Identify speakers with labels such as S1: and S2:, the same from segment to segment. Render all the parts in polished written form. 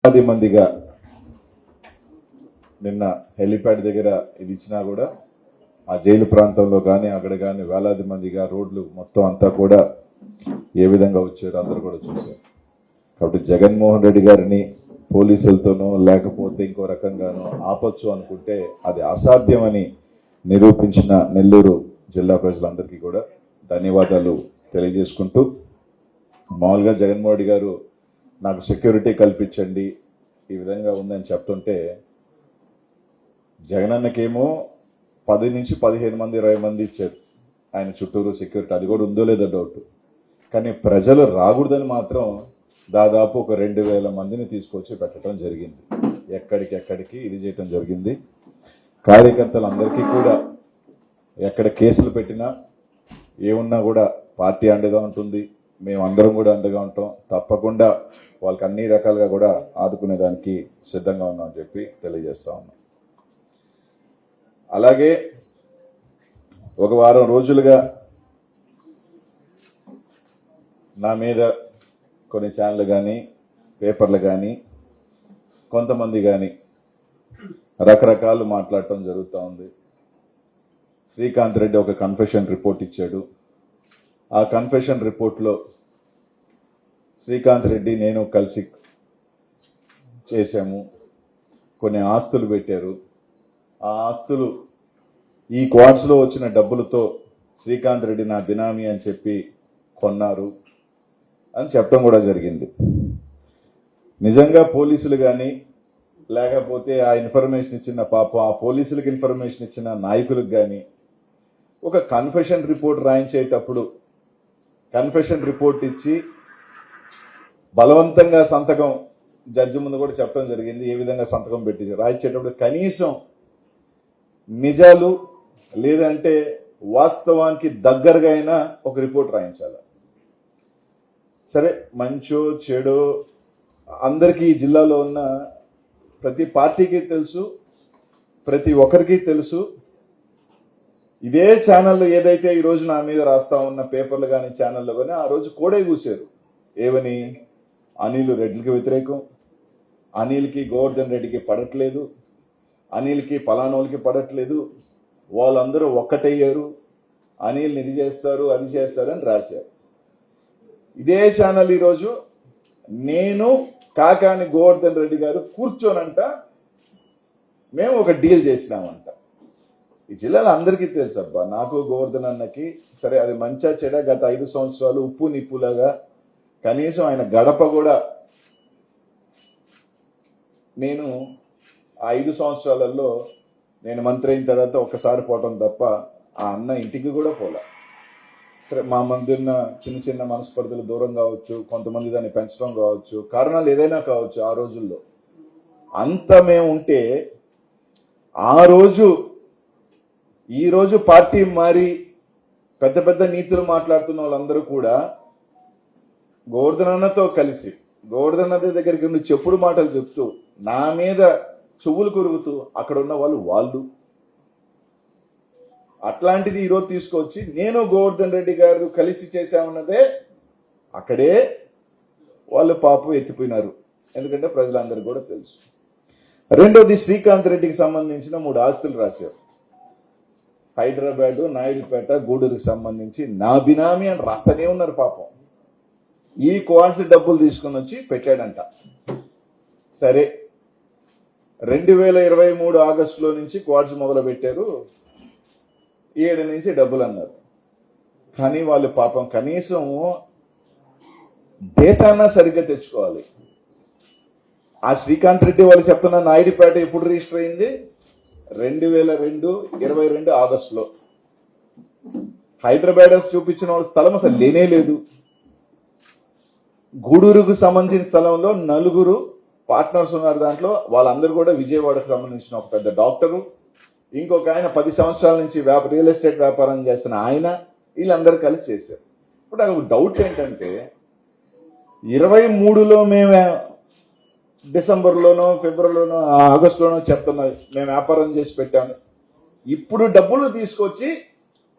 S1: 10 మందిగా నిన్న హెలిప్యాడ్ దగ్గర ఇది ఇచ్చినా కూడా ఆ జైలు ప్రాంతంలో కానీ అక్కడ కానీ వేలాది మందిగా రోడ్లు మొత్తం అంతా కూడా ఏ విధంగా వచ్చారో అందరూ కూడా చూశారు. కాబట్టి జగన్మోహన్ రెడ్డి గారిని పోలీసులతోనో లేకపోతే ఇంకో రకంగానో ఆపొచ్చు అనుకుంటే అది అసాధ్యమని నిరూపించిన నెల్లూరు జిల్లా ప్రజలందరికీ కూడా ధన్యవాదాలు తెలియజేసుకుంటూ, మామూలుగా జగన్మోహన్ రెడ్డి గారు నాకు సెక్యూరిటీ కల్పించండి ఈ విధంగా ఉందని చెప్తుంటే, జగనన్నకేమో 10 నుంచి 15 మంది 20 మంది ఇచ్చారు ఆయన చుట్టూరు సెక్యూరిటీ. అది కూడా ఉందో లేదో డౌట్. కానీ ప్రజలు రాకూడదని మాత్రం దాదాపు ఒక 2000 మందిని తీసుకొచ్చి పెట్టడం జరిగింది. ఎక్కడికెక్కడికి ఇది చేయటం జరిగింది. కార్యకర్తలందరికీ కూడా ఎక్కడ కేసులు పెట్టినా ఏమున్నా కూడా పార్టీ అండగా ఉంటుంది, మేమందరం కూడా అండగా ఉంటాం. తప్పకుండా వాళ్ళకి అన్ని రకాలుగా కూడా ఆదుకునేదానికి సిద్ధంగా ఉన్నామని చెప్పి తెలియజేస్తా ఉన్నాం. అలాగే ఒక వారం రోజులుగా నా మీద కొన్ని ఛానళ్ళు కానీ పేపర్లు కానీ కొంతమంది కానీ రకరకాలు మాట్లాడటం జరుగుతూ ఉంది. శ్రీకాంత్ రెడ్డి ఒక కన్ఫెషన్ రిపోర్ట్ ఇచ్చాడు. ఆ కన్ఫెషన్ రిపోర్ట్లో శ్రీకాంత్ రెడ్డి నేను కలిసి చేశాము, కొన్ని ఆస్తులు పెట్టారు, ఆ ఆస్తులు ఈ క్వార్ట్స్లో వచ్చిన డబ్బులతో శ్రీకాంత్ రెడ్డి నా బినామీ అని చెప్పి కొన్నారు అని చెప్పడం కూడా జరిగింది. నిజంగా పోలీసులు కానీ లేకపోతే ఆ ఇన్ఫర్మేషన్ ఇచ్చిన పాపం ఆ పోలీసులకు ఇన్ఫర్మేషన్ ఇచ్చిన నాయకులకు కానీ ఒక కన్ఫెషన్ రిపోర్ట్ రాయించేటప్పుడు కన్ఫెషన్ రిపోర్ట్ ఇచ్చి బలవంతంగా సంతకం జడ్జి ముందు కూడా చెప్పడం జరిగింది. ఏ విధంగా సంతకం పెట్టి రాయించేటప్పుడు కనీసం నిజాలు లేదంటే వాస్తవానికి దగ్గరగా అయినా ఒక రిపోర్ట్ రాయించాలి. సరే, మంచో చెడో అందరికీ ఈ జిల్లాలో ఉన్న ప్రతి పార్టీకి తెలుసు, ప్రతి ఒక్కరికి తెలుసు. ఇదే ఛానల్లో ఏదైతే ఈ రోజు నా మీద రాస్తా ఉన్న పేపర్లు కానీ ఛానల్లో కానీ ఆ రోజు కోడే కూశారు. ఏమని? అనిల్ రెడ్డికి వ్యతిరేకం, అనిల్కి గోవర్ధన్ రెడ్డికి పడట్లేదు, అనిల్కి పలానోళ్ళకి పడట్లేదు, వాళ్ళందరూ ఒక్కటయ్యారు, అనిల్ని ఇది చేస్తారు అది చేస్తారని రాశారు. ఇదే ఛానల్ ఈరోజు నేను కాకాని గోవర్ధన్ రెడ్డి గారు కూర్చోనంట మేము ఒక డీల్ చేసినామంట. ఈ జిల్లాలో అందరికీ తెలుసు అబ్బా, నాకు గోవర్ధన్ అన్నకి. సరే, అది మంచా చెడ గత 5 సంవత్సరాలు ఉప్పు నిప్పులాగా కనీసం ఆయన గడప కూడా నేను ఆ 5 సంవత్సరాలలో నేను మంత్రి అయిన తర్వాత ఒక్కసారి పోవటం తప్ప ఆ అన్న ఇంటికి కూడా పోలే. సరే, మా మధ్య ఉన్న చిన్న చిన్న మనస్పర్ధలు దూరం కావచ్చు, కొంతమంది దాన్ని పెంచడం కావచ్చు, కారణాలు ఏదైనా కావచ్చు. ఆ రోజుల్లో అంత మేము ఉంటే ఆ రోజు ఈ రోజు పార్టీ మారి పెద్ద పెద్ద నీతులు మాట్లాడుతున్న వాళ్ళందరూ కూడా గోవర్ధన్ అన్నతో కలిసి గోవర్ధన్ అన్న దగ్గరికి ఉండి చెప్పుడు మాటలు చెప్తూ నా మీద చెవులు కొరుగుతూ అక్కడ ఉన్న వాళ్ళు అట్లాంటిది ఈరోజు తీసుకొచ్చి నేను గోవర్ధన్ రెడ్డి గారు కలిసి చేశామన్నదే అక్కడే వాళ్ళు పాపం ఎత్తిపోయినారు. ఎందుకంటే ప్రజలందరికీ కూడా తెలుసు. రెండోది, శ్రీకాంత్ రెడ్డికి సంబంధించిన 3 ఆస్తులు రాశారు. హైదరాబాదు, నాయుడుపేట, గూడూరుకి సంబంధించి నా బినామీ అని రాస్తూనే ఉన్నారు. పాపం ఈ క్వార్ట్స్ డబ్బులు తీసుకుని వచ్చి పెట్టాడంట. సరే, 2023 ఆగస్టులో నుంచి క్వార్ట్స్ మొదలు పెట్టారు, 7 నుంచి డబ్బులు అన్నారు. కానీ వాళ్ళు పాపం కనీసం డేటానా సరిగ్గా తెచ్చుకోవాలి. ఆ శ్రీకాంత్ రెడ్డి వాళ్ళు చెప్తున్న నాయుడుపేట ఎప్పుడు రిజిస్టర్ అయింది? 2022 ఆగస్టులో. హైదరాబాద్ చూపించిన వాళ్ళ స్థలం అసలు లేనే లేదు. గూడూరుకు సంబంధించిన స్థలంలో 4 పార్ట్నర్స్ ఉన్నారు. దాంట్లో వాళ్ళందరూ కూడా విజయవాడకు సంబంధించిన ఒక పెద్ద డాక్టరు, ఇంకొక ఆయన 10 సంవత్సరాల నుంచి రియల్ ఎస్టేట్ వ్యాపారం చేస్తున్న ఆయన, వీళ్ళందరూ కలిసి చేశారు. ఇప్పుడు నాకు డౌట్ ఏంటంటే 23లో మేము డిసెంబర్లోనో ఫిబ్రవరిలోనో ఆగస్టులోనో చెప్తున్నా మేము వ్యాపారం చేసి పెట్టాము. ఇప్పుడు డబ్బులు తీసుకొచ్చి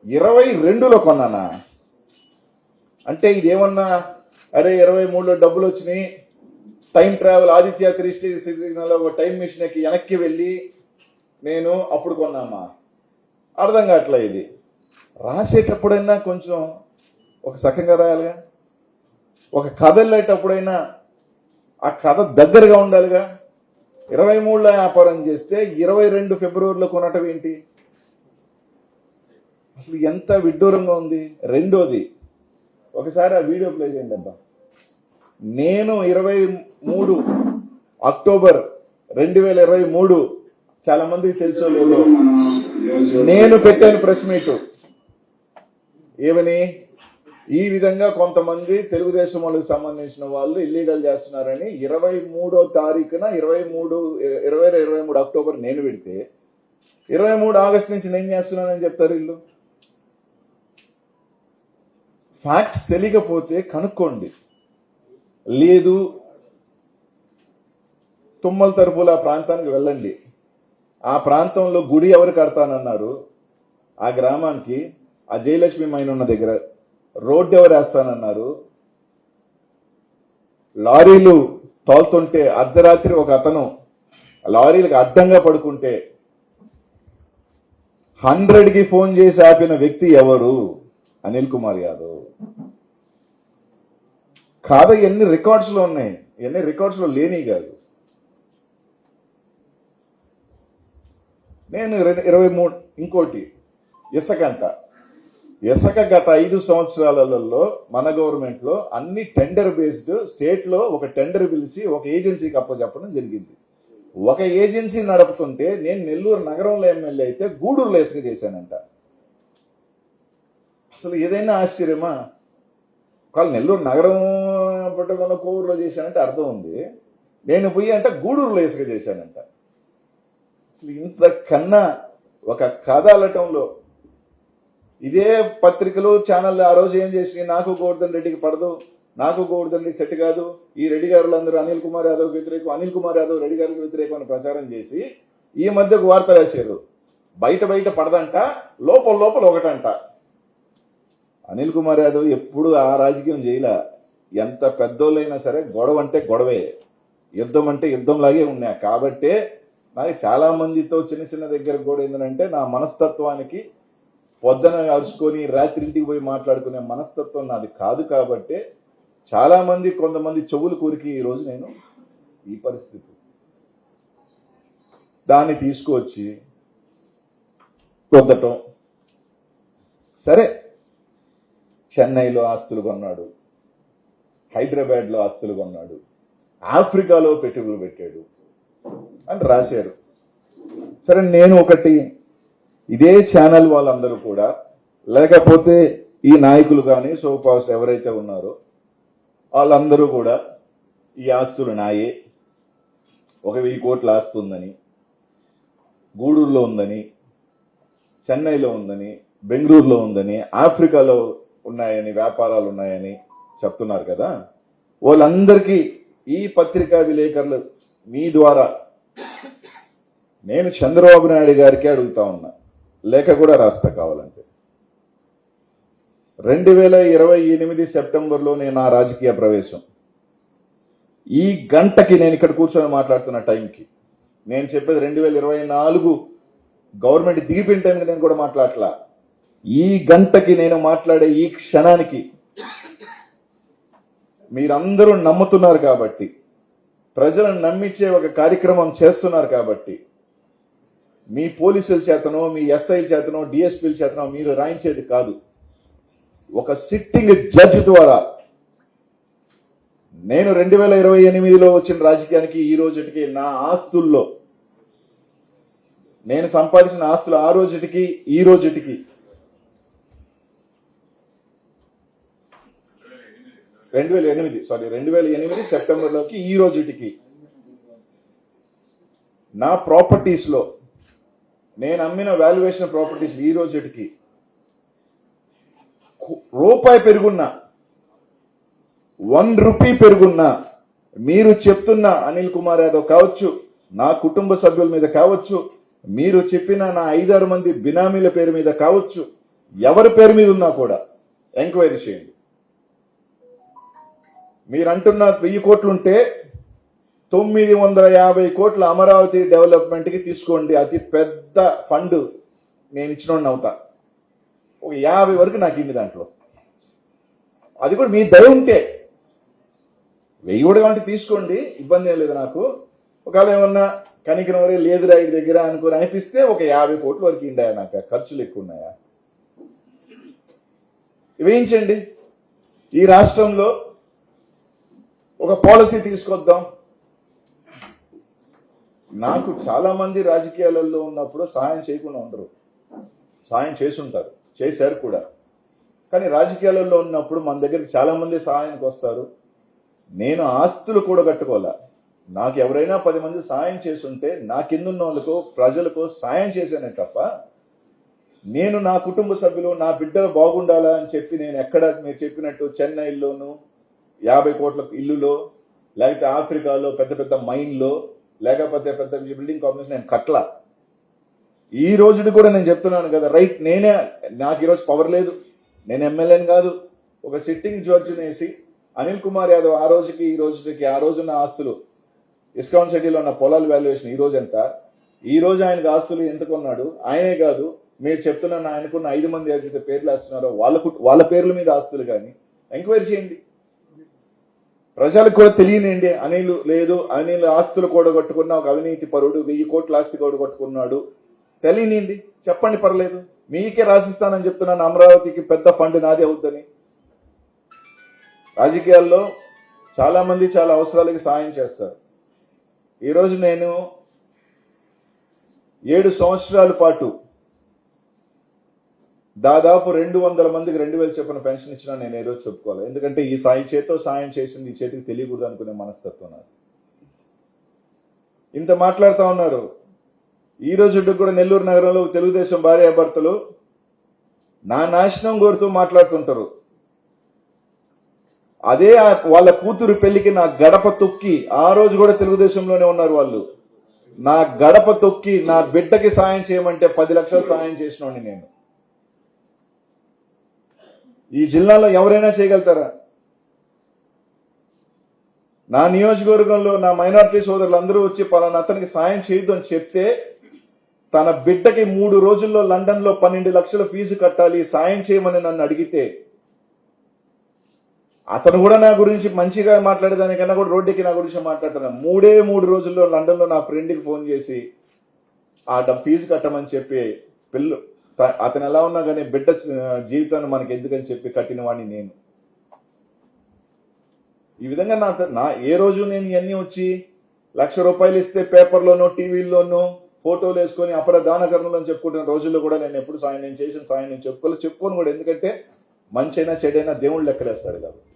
S1: 22లో కొన్నానా అంటే ఇదేమన్నా అరే 23లో డబ్బులు వచ్చినాయి టైం ట్రావెల్ ఆదిత్య క్రిస్టి సిగ్నల్ ఒక టైం మిషన్ కి వెనక్కి వెళ్ళి నేను అప్పుడు కొన్నామా? అర్థం కావట్లే. ఇది రాసేటప్పుడైనా కొంచెం ఒక సకంగా రాయాలిగా, ఒక కథ వెళ్ళేటప్పుడైనా ఆ కథ దగ్గరగా ఉండాలిగా. 23లో వ్యాపారం చేస్తే 22 ఫిబ్రవరిలో కొనటం ఏంటి? అసలు ఎంత విడ్డూరంగా ఉంది. రెండోది, ఒకసారి ఆ వీడియో ప్లే చేయండి అబ్బా. నేను 23 అక్టోబర్ 2023 చాలా మందికి తెలుసో లేదో నేను పెట్టాను ప్రెస్ మీట్. ఏమని? ఈ విధంగా కొంతమంది తెలుగుదేశం వాళ్ళకి సంబంధించిన వాళ్ళు ఇల్లీగల్ చేస్తున్నారని 23వ తారీఖున 23 అక్టోబర్ నేను పెడితే 23 ఆగస్టు నుంచి నేను చేస్తున్నానని చెప్తారు వీళ్ళు. ఫ్యాక్ట్స్ తెలియకపోతే కనుక్కోండి. లేదు, తుమ్మల తరపుల ఆ ప్రాంతానికి వెళ్ళండి. ఆ ప్రాంతంలో గుడి ఎవరు కడతానన్నారు? ఆ గ్రామానికి ఆ జయలక్ష్మి మైన్ ఉన్న దగ్గర రోడ్డు ఎవరు వేస్తానన్నారు? లారీలు తోలుతుంటే అర్ధరాత్రి ఒక అతను లారీలకు అడ్డంగా పడుకుంటే 100కి ఫోన్ చేసి ఆపిన వ్యక్తి ఎవరు? అనిల్ కుమార్ యాదవ్. కాదు, ఎన్ని రికార్డ్స్ లో ఉన్నాయి, ఎన్ని రికార్డ్స్ లో లేని కాదు. నేను 23 ఇంకోటి ఇసుకంట. ఇసుక గత 5 సంవత్సరాలలో మన గవర్నమెంట్ లో అన్ని టెండర్ బేస్డ్, స్టేట్ లో ఒక టెండర్ పిలిచి ఒక ఏజెన్సీకి అప్పచెప్పడం జరిగింది. ఒక ఏజెన్సీ నడుపుతుంటే నేను నెల్లూరు నగరంలో ఎమ్మెల్యే అయితే గూడూరులో ఇసుక చేశానంట. అసలు ఏదైనా ఆశ్చర్యమా? ఒకవేళ నెల్లూరు నగరం పట్టుకున్న కోవూరులో చేశానంటే అర్థం ఉంది. నేను పోయి అంటే గూడూరులో ఇసుక చేశానంట. అసలు ఇంతకన్నా ఒక కథ అల్లటంలో ఇదే పత్రికలు ఛానల్ ఆ రోజు ఏం చేసి నాకు గోవర్ధన్ రెడ్డికి పడదు, నాకు గోవర్ధన్ రెడ్డికి సెట్ కాదు, ఈ రెడ్డి గారులందరూ అనిల్ కుమార్ యాదవ్ వ్యతిరేకం, అనిల్ కుమార్ యాదవ్ రెడ్డి గారికి వ్యతిరేకం అని ప్రచారం చేసి ఈ మధ్యకు వార్త రాశారు. బయట పడదంట, లోపల ఒకటంట. అనిల్ కుమార్ యాదవ్ ఎప్పుడు ఆ రాజకీయం చేయలే. ఎంత పెద్దోళ్ళైనా సరే గొడవ అంటే గొడవే, యుద్ధం అంటే యుద్ధంలాగే ఉన్నాయి. కాబట్టే నాకు చాలా మందితో చిన్న దగ్గర కూడా ఏంటంటే నా మనస్తత్వానికి పొద్దున అరుచుకొని రాత్రి ఇంటికి పోయి మాట్లాడుకునే మనస్తత్వం నాది కాదు. కాబట్టే చాలా మంది కొంతమంది చెవులు కూరికి ఈరోజు నేను ఈ పరిస్థితి దాన్ని తీసుకువచ్చి పొద్దటం. సరే, చెన్నైలో ఆస్తులు కొన్నాడు, హైదరాబాద్లో ఆస్తులు కొన్నాడు, ఆఫ్రికాలో పెట్టుబడులు పెట్టాడు అని రాశారు. సరే, నేను ఒకటి, ఇదే ఛానల్ వాళ్ళందరూ కూడా, లేకపోతే ఈ నాయకులు కానీ సోపాస్ ఎవరైతే ఉన్నారో వాళ్ళందరూ కూడా ఈ ఆస్తులు నాయే, 1,000 కోట్ల ఆస్తి ఉందని, గూడూరులో ఉందని, చెన్నైలో ఉందని, బెంగళూరులో ఉందని, ఆఫ్రికాలో ఉన్నాయని, వ్యాపారాలు ఉన్నాయని చెప్తున్నారు కదా. వాళ్ళందరికీ ఈ పత్రికా విలేకరులు మీ ద్వారా నేను చంద్రబాబు నాయుడు గారికి అడుగుతా ఉన్నా, లేఖ కూడా రాస్తా కావాలంటే. 2028 సెప్టెంబర్లో నేను నా రాజకీయ ప్రవేశం. ఈ గంటకి నేను ఇక్కడ కూర్చొని మాట్లాడుతున్న టైంకి నేను చెప్పేది 2024 గవర్నమెంట్ దిగిపోయిన టైంకి నేను కూడా మాట్లాడలా. ఈ గంటకి నేను మాట్లాడే ఈ క్షణానికి మీరందరూ నమ్ముతున్నారు కాబట్టి, ప్రజలను నమ్మించే ఒక కార్యక్రమం చేస్తున్నారు కాబట్టి, మీ పోలీసుల చేతనో, మీ ఎస్ఐల చేతనో, డిఎస్పీల చేతనో మీరు రాయించేది కాదు. ఒక సిట్టింగ్ జడ్జి ద్వారా నేను 2028లో వచ్చిన రాజకీయానికి ఈ రోజుకి నా ఆస్తుల్లో, నేను సంపాదించిన ఆస్తులు ఆ రోజుకి ఈ రోజుకి 2008 సెప్టెంబర్లోకి ఈ రోజుకి నా ప్రాపర్టీస్ లో నేను అమ్మిన వాల్యుయేషన్ ప్రాపర్టీస్ ఈ రోజుకి రూపాయి పెరుగున్నా, 1 రూపీ పెరుగున్నా, మీరు చెప్తున్న అనిల్ కుమార్ యాదవ్ కావచ్చు, నా కుటుంబ సభ్యుల మీద కావచ్చు, మీరు చెప్పిన నా 5-6 మంది బినామీల పేరు మీద కావచ్చు, ఎవరి పేరు మీద ఉన్నా కూడా ఎంక్వైరీ చేయండి. మీరు అంటున్న 1000 కోట్లుంటే 950 కోట్ల అమరావతి డెవలప్మెంట్ కి తీసుకోండి, అతి పెద్ద ఫండ్ నేను ఇచ్చినోడిని అవుతా. ఒక 50 వరకు నాకు ఇండి దాంట్లో, అది కూడా మీ దయ ఉంటే. 1000 కూడా కావాలంటే తీసుకోండి, ఇబ్బంది ఏం లేదు నాకు. ఒకవేళ ఏమన్నా కనికరం వరే లేదు రైడ్ దగ్గర అనుకుని అనిపిస్తే ఒక 50 కోట్ల వరకు ఇండాయా, నాకు ఖర్చులు ఎక్కువ ఉన్నాయా, వేయించండి. ఈ రాష్ట్రంలో ఒక పాలసీ తీసుకొద్దాం. నాకు చాలా మంది రాజకీయాలలో ఉన్నప్పుడు సహాయం చేయకుండా ఉండరు, సహాయం చేసుంటారు, చేశారు కూడా. కానీ రాజకీయాలలో ఉన్నప్పుడు మన దగ్గరికి చాలా మంది సహాయానికి వస్తారు. నేను ఆస్తులు కూడా కట్టుకోవాలా, నాకు ఎవరైనా 10 మంది సాయం చేస్తుంటే నా కిందున్న వాళ్ళకు ప్రజలకు సాయం చేశానే తప్ప, నేను నా కుటుంబ సభ్యులు నా బిడ్డలు బాగుండాలా అని చెప్పి నేను ఎక్కడ మీరు చెప్పినట్టు చెన్నైలోను 50 కోట్ల ఇల్లులో, లేకపోతే ఆఫ్రికాలో పెద్ద పెద్ద మైన్లో, లేకపోతే పెద్ద బిల్డింగ్ కాంప్లెక్స్ నేను కట్ల. ఈ రోజుది కూడా నేను చెప్తున్నాను కదా, రైట్, నాకు ఈరోజు పవర్ లేదు, నేను ఎమ్మెల్యేని కాదు. ఒక సిట్టింగ్ జడ్జిని వేసి అనిల్ కుమార్ యాదవ్ ఆ రోజుకి ఈ రోజుకి, ఆ రోజున్న ఆస్తులు ఇస్కాన్ సిటీలో ఉన్న పొలాల వాల్యుయేషన్ ఈ రోజు ఎంత, ఈ రోజు ఆయనకు ఆస్తులు ఎంత కొన్నాడు, ఆయనే కాదు మీరు చెప్తున్న ఆయనకున్న 5 మంది ఏదైతే పేర్లు వేస్తున్నారో వాళ్ళ పేర్ల మీద ఆస్తులు కానీ ఎంక్వైరీ చేయండి. ప్రజలకు కూడా తెలియనండి, అనిల్ ఆస్తులు కూడగొట్టుకున్న ఒక అవినీతి పరుడు, 1000 కోట్ల ఆస్తి కూడగొట్టుకున్నాడు తెలియనండి, చెప్పండి, పర్లేదు. మీకే రాసిస్తానని చెప్తున్నాను, అమరావతికి పెద్ద ఫండ్ నాదే అవుద్దని. రాజకీయాల్లో చాలా మంది చాలా అవసరాలకి సాయం చేస్తారు. ఈరోజు నేను 7 సంవత్సరాల పాటు దాదాపు 200 మందికి 2000 చొప్పున పెన్షన్ ఇచ్చినా నేను ఏ రోజు చెప్పుకోవాలి. ఎందుకంటే ఈ చేతితో సాయం చేసింది ఈ చేతికి తెలియకూడదు అనుకునే మనస్తత్వం నాది. ఇంత మాట్లాడుతూ ఉన్నారు. ఈ రోజు కూడా నెల్లూరు నగరంలో తెలుగుదేశం భార్యాభర్తలు నా నాశనం కోరుతూ మాట్లాడుతుంటారు. అదే వాళ్ళ కూతురు పెళ్లికి నా గడప తొక్కి, ఆ రోజు కూడా తెలుగుదేశంలోనే ఉన్నారు వాళ్ళు, నా గడప తొక్కి నా బిడ్డకి సాయం చేయమంటే 10 లక్షలు సాయం చేసినోడిని నేను. ఈ జిల్లాలో ఎవరైనా చేయగలుగుతారా? నా నియోజకవర్గంలో నా మైనారిటీ సోదరులు అందరూ వచ్చి పలానా అతనికి సాయం చేయొద్దు అని చెప్తే, తన బిడ్డకి 3 రోజుల్లో లండన్ లో 12 లక్షల ఫీజు కట్టాలి సాయం చేయమని నన్ను అడిగితే, అతను కూడా నా గురించి మంచిగా మాట్లాడేదానికన్నా కూడా రోడ్డుకి నా గురించి మాట్లాడుతున్నాను. 3 రోజుల్లో లండన్ లో నా ఫ్రెండ్కి ఫోన్ చేసి ఆ ఫీజు కట్టమని చెప్పి అతను ఎలా ఉన్నా కానీ బిడ్డ జీవితాన్ని మనకి ఎందుకని చెప్పి కట్టిన వాడిని నేను. ఈ విధంగా నా ఏ రోజు నేను ఇవన్నీ వచ్చి ₹1,00,000 ఇస్తే పేపర్లోనో టీవీల్లోనో ఫోటోలు వేసుకొని అపరదానకరణలు అని చెప్పుకుంటున్న రోజుల్లో కూడా నేను ఎప్పుడు నేను చేసిన సాయం నేను చెప్పుకోను కూడా. ఎందుకంటే మంచైనా చెడైనా దేవుళ్ళు లెక్కలేస్తాడు కాబట్టి.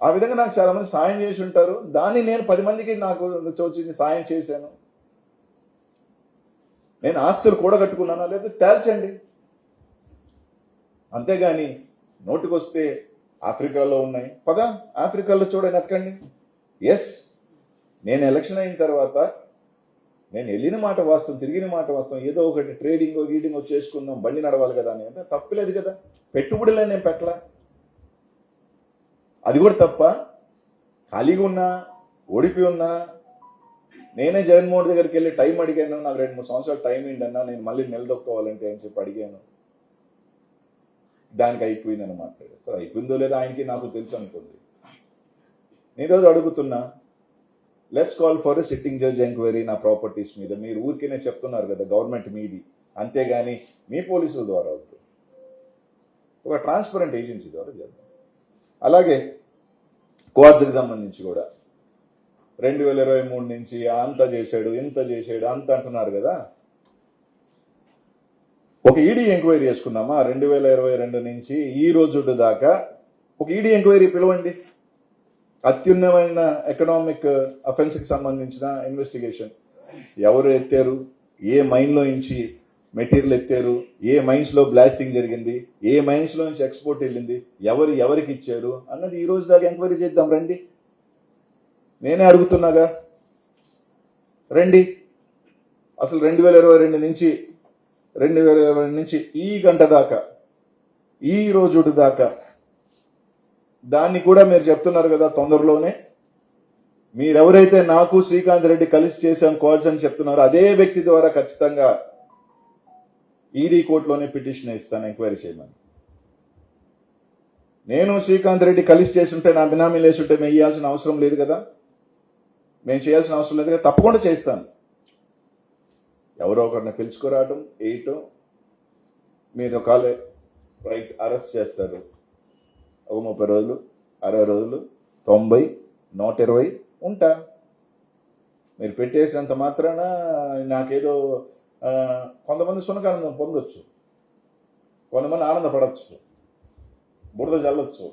S1: ఆ విధంగా నాకు చాలా మంది సాయం చేసి ఉంటారు. దాన్ని నేను 10 మందికి నాకు వచ్చింది సాయం చేశాను. నేను ఆస్తులు కూడా కట్టుకున్నానా లేదా తేల్చండి. అంతేగాని నోటికొస్తే ఆఫ్రికాలో ఉన్నాయి, ఆఫ్రికాలో చూడని ఎతకండి. ఎస్, నేను ఎలక్షన్ అయిన తర్వాత నేను వెళ్ళిన మాట వాస్తవం, తిరిగిన మాట వాస్తవం. ఏదో ఒకటి ట్రేడింగ్ గీడింగ్ చేసుకుందాం, బండి నడవాలి కదా అని అంటే తప్పులేదు కదా. పెట్టుబడులే నేను పెట్టలా, అది కూడా తప్ప. ఖాళీగా ఉన్నా, ఓడిపోయి ఉన్నా, నేనే జగన్మోహన్ దగ్గరికి వెళ్ళి టైం అడిగాను. నాకు 2-3 సంవత్సరాలు టైం ఏంటన్నా, నేను మళ్ళీ నిలదొక్కోవాలంటే అని చెప్పి అడిగాను. దానికి అయిపోయిందని మాట్లాడారు. సరే, అయిపోయిందో లేదో ఆయనకి నాకు తెలుసు అనుకోండి. నేను రోజు అడుగుతున్నా, let's call for a sitting judge enquiry నా ప్రాపర్టీస్ మీద. మీరు ఊరికేనే చెప్తున్నారు కదా గవర్నమెంట్ మీది, అంతేగాని మీ పోలీసుల ద్వారా అవుతుంది. ఒక ట్రాన్స్పరెంట్ ఏజెన్సీ ద్వారా చేద్దాం. అలాగే క్వార్ట్స్కి సంబంధించి కూడా 2023 నుంచి అంత చేశాడు, ఇంత చేశాడు, అంత అంటున్నారు కదా. ఒక ఈడీ ఎంక్వైరీ చేసుకున్నామా 2022 నుంచి ఈ రోజు దాకా? ఒక ఈడీ ఎంక్వైరీ పిలవండి. అత్యున్నతమైన ఎకనామిక్ అఫెన్స్ కి సంబంధించిన ఇన్వెస్టిగేషన్. ఎవరు ఎత్తారు, ఏ మైన్ లో నుంచి మెటీరియల్ ఎత్తారు, ఏ మైన్స్ లో బ్లాస్టింగ్ జరిగింది, ఏ మైన్స్ లో నుంచి ఎక్స్పోర్ట్ వెళ్ళింది, ఎవరికి ఇచ్చారు అన్నది ఈ రోజు దాకా ఎంక్వైరీ చేద్దాం రండి. నేనే అడుగుతున్నాగా, రండి. అసలు 2022 నుంచి ఈ గంట దాకా, ఈ రోజు దాకా, దాన్ని కూడా మీరు చెప్తున్నారు కదా తొందరలోనే మీరెవరైతే నాకు శ్రీకాంత్ రెడ్డి కలిసి చేశాం కాల్స్ అని చెప్తున్నారో అదే వ్యక్తి ద్వారా ఖచ్చితంగా ఈడీ కోర్టులోనే పిటిషన్ ఇస్తాను ఎంక్వైరీ చేయమని. నేను శ్రీకాంత్ రెడ్డి కలిసి చేస్తుంటే నా బినామీలు వేస్తుంటే మేము ఇవ్వాల్సిన అవసరం లేదు కదా, మేము చేయాల్సిన అవసరం లేదు కదా, తప్పకుండా చేస్తాను. ఎవరో ఒకరిని పిలుచుకురావటం వేయటం, మీరు ఒకవేళ రైట్ అరెస్ట్ చేస్తారు, ఒక 30 రోజులు 60 రోజులు 90 120 ఉంటా. మీరు పెట్టేసినంత మాత్రాన నాకేదో కొంతమంది సునకానందం పొందొచ్చు, కొంతమంది ఆనందపడవచ్చు, బురద చల్లొచ్చు.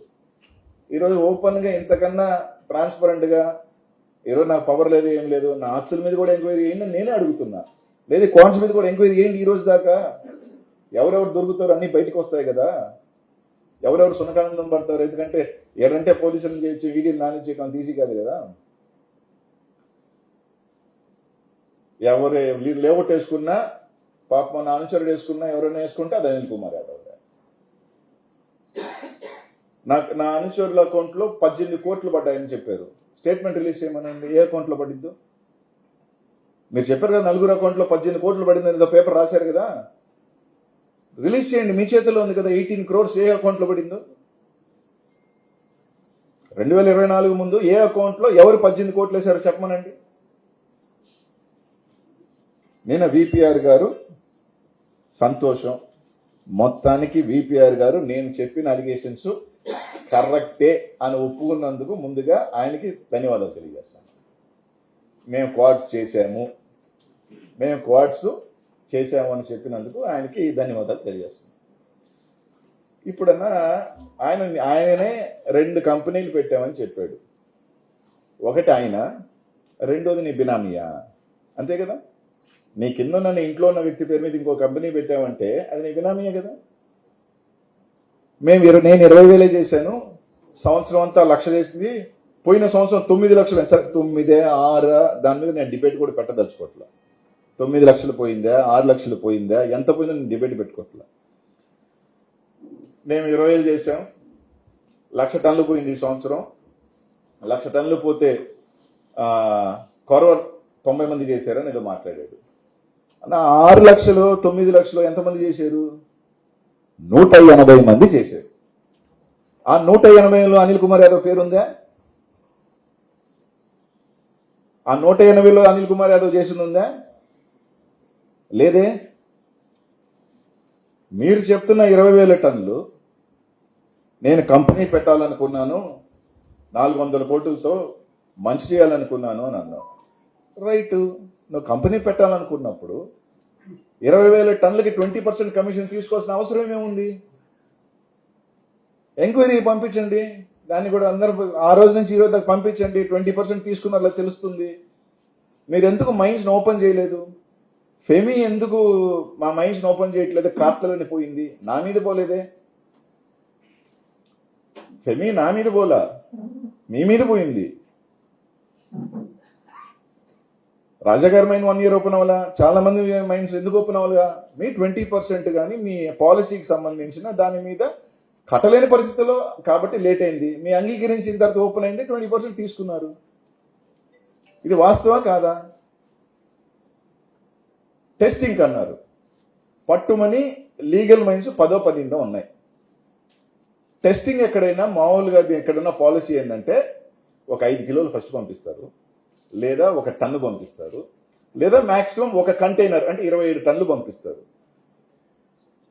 S1: ఈరోజు ఓపెన్గా ఇంతకన్నా ట్రాన్స్పరెంట్గా ఈరోజు నాకు పవర్ లేదు ఏం లేదు, నా ఆస్తుల మీద కూడా ఎంక్వైరీ చేయండి నేనే అడుగుతున్నా, లేదు కాన్స్ మీద కూడా ఎంక్వైరీ చేయండి. ఈ రోజు దాకా ఎవరెవరు దొరుకుతారు అన్నీ బయటకు వస్తాయి కదా, ఎవరెవరు సునకానందం పడతారు. ఎందుకంటే ఏడంటే పోలీసులు చేయొచ్చు, వీడియోని నానించే తీసి కాదు కదా. ఎవరు లేఅవుట్ వేసుకున్నా పాపం నా అనుచరుడు వేసుకున్నా ఎవరైనా వేసుకుంటే అది అనిల్ కుమార్ యాదవ్. నా అనుచరుల అకౌంట్లో 18 కోట్లు పడ్డాయని చెప్పారు. స్టేట్మెంట్ రిలీజ్ చేయమనండి, ఏ అకౌంట్లో పడిందో. మీరు చెప్పారు కదా 4 అకౌంట్లో 18 కోట్లు పడిందని ఏదో పేపర్ రాశారు కదా, రిలీజ్ చేయండి, మీ చేతిలో ఉంది కదా. 18 crores ఏ అకౌంట్లో పడిందో 2024 ముందు ఏ అకౌంట్లో ఎవరు 18 కోట్లు వేశారో చెప్పమనండి. నేను విపిఆర్ గారు సంతోషం, మొత్తానికి విపిఆర్ గారు నేను చెప్పిన అలిగేషన్స్ కరెక్టే అని ఒప్పుకున్నందుకు ముందుగా ఆయనకి ధన్యవాదాలు తెలియజేస్తాను. మేము క్వాడ్స్ చేశాము అని చెప్పినందుకు ఆయనకి ధన్యవాదాలు తెలియజేస్తున్నాం. ఇప్పుడన్నా ఆయననే 2 కంపెనీలు పెట్టామని చెప్పాడు. ఒకటి ఆయన, రెండోది నీ బినామీయా, అంతే కదా. నీ కింద ఉన్న నీ ఇంట్లో ఉన్న వ్యక్తి పేరు మీద ఇంకో కంపెనీ పెట్టామంటే అది నీ బినామీయే కదా. నేను 20,000 చేశాను, సంవత్సరం అంతా 1,00,000 చేసింది, పోయిన సంవత్సరం 9 లక్షలు. సరే 9, 6 దాని మీద నేను డిబేట్ కూడా పెట్టదలుచుకోవట్లా. 9 లక్షలు పోయిందా 6 లక్షలు పోయిందా ఎంత పోయిందో నేను డిబేట్ పెట్టుకోవట్లా. మేము 20,000 చేశాం, 1,00,000 టన్నులు పోయింది ఈ సంవత్సరం. 1,00,000 టన్నులు పోతే కొరవ 90 మంది చేశారని ఏదో మాట్లాడాడు. 6 లక్షలు 9 లక్షలు ఎంతమంది చేశారు? 180 మంది చేశారు. ఆ 180లో అనిల్ కుమార్ యాదవ్ పేరుందా? ఆ 180లో అనిల్ కుమార్ యాదవ్ చేసింది ఉందా? లేదే. మీరు చెప్తున్న 20,000 టన్నులు నేను కంపెనీ పెట్టాలనుకున్నాను, 400 కోట్లతో మంచి చేయాలనుకున్నాను అని అన్నావు. రైట్, నువ్వు కంపెనీ పెట్టాలనుకున్నప్పుడు 20,000 టన్నులకి 20% కమిషన్ తీసుకోవాల్సిన అవసరం ఏముంది? ఎంక్వైరీ పంపించండి, దాన్ని కూడా అందరూ ఆ రోజు నుంచి ఈ రోజు దాకా పంపించండి. 20% తీసుకున్నారో తెలుస్తుంది. మీరు ఎందుకు మైన్స్ ఓపెన్ చేయలేదు? ఫెమీ ఎందుకు మా మైన్స్ ఓపెన్ చేయట్లేదు? కార్ట్లలోనే పోయింది, నా మీద పోలేదే. ఫెమీ నా మీద పోలా, మీ మీద పోయింది. రాజాగారి మైన్ 1 year ఓపెన్ అవ్వాలా? చాలా మంది మైన్స్ ఎందుకు ఓపెన్ అవ్వాలిగా? మీ 20% కానీ మీ పాలసీకి సంబంధించిన దాని మీద కట్టలేని పరిస్థితుల్లో కాబట్టి లేట్ అయింది. మీ అంగీకరించిన తర్వాత ఓపెన్ అయింది, 20% తీసుకున్నారు. ఇది వాస్తవా కాదా? టెస్టింగ్ అన్నారు, పట్టుమని లీగల్ మైన్స్ 10-12 ఉన్నాయి. టెస్టింగ్ ఎక్కడైనా మామూలుగా ఎక్కడైనా పాలసీ ఏంటంటే ఒక 5 కిలోలు ఫస్ట్ పంపిస్తారు, లేదా 1 టన్ను పంపిస్తారు, లేదా మాక్సిమం 1 కంటైనర్ అంటే 27 టన్నులు పంపిస్తారు.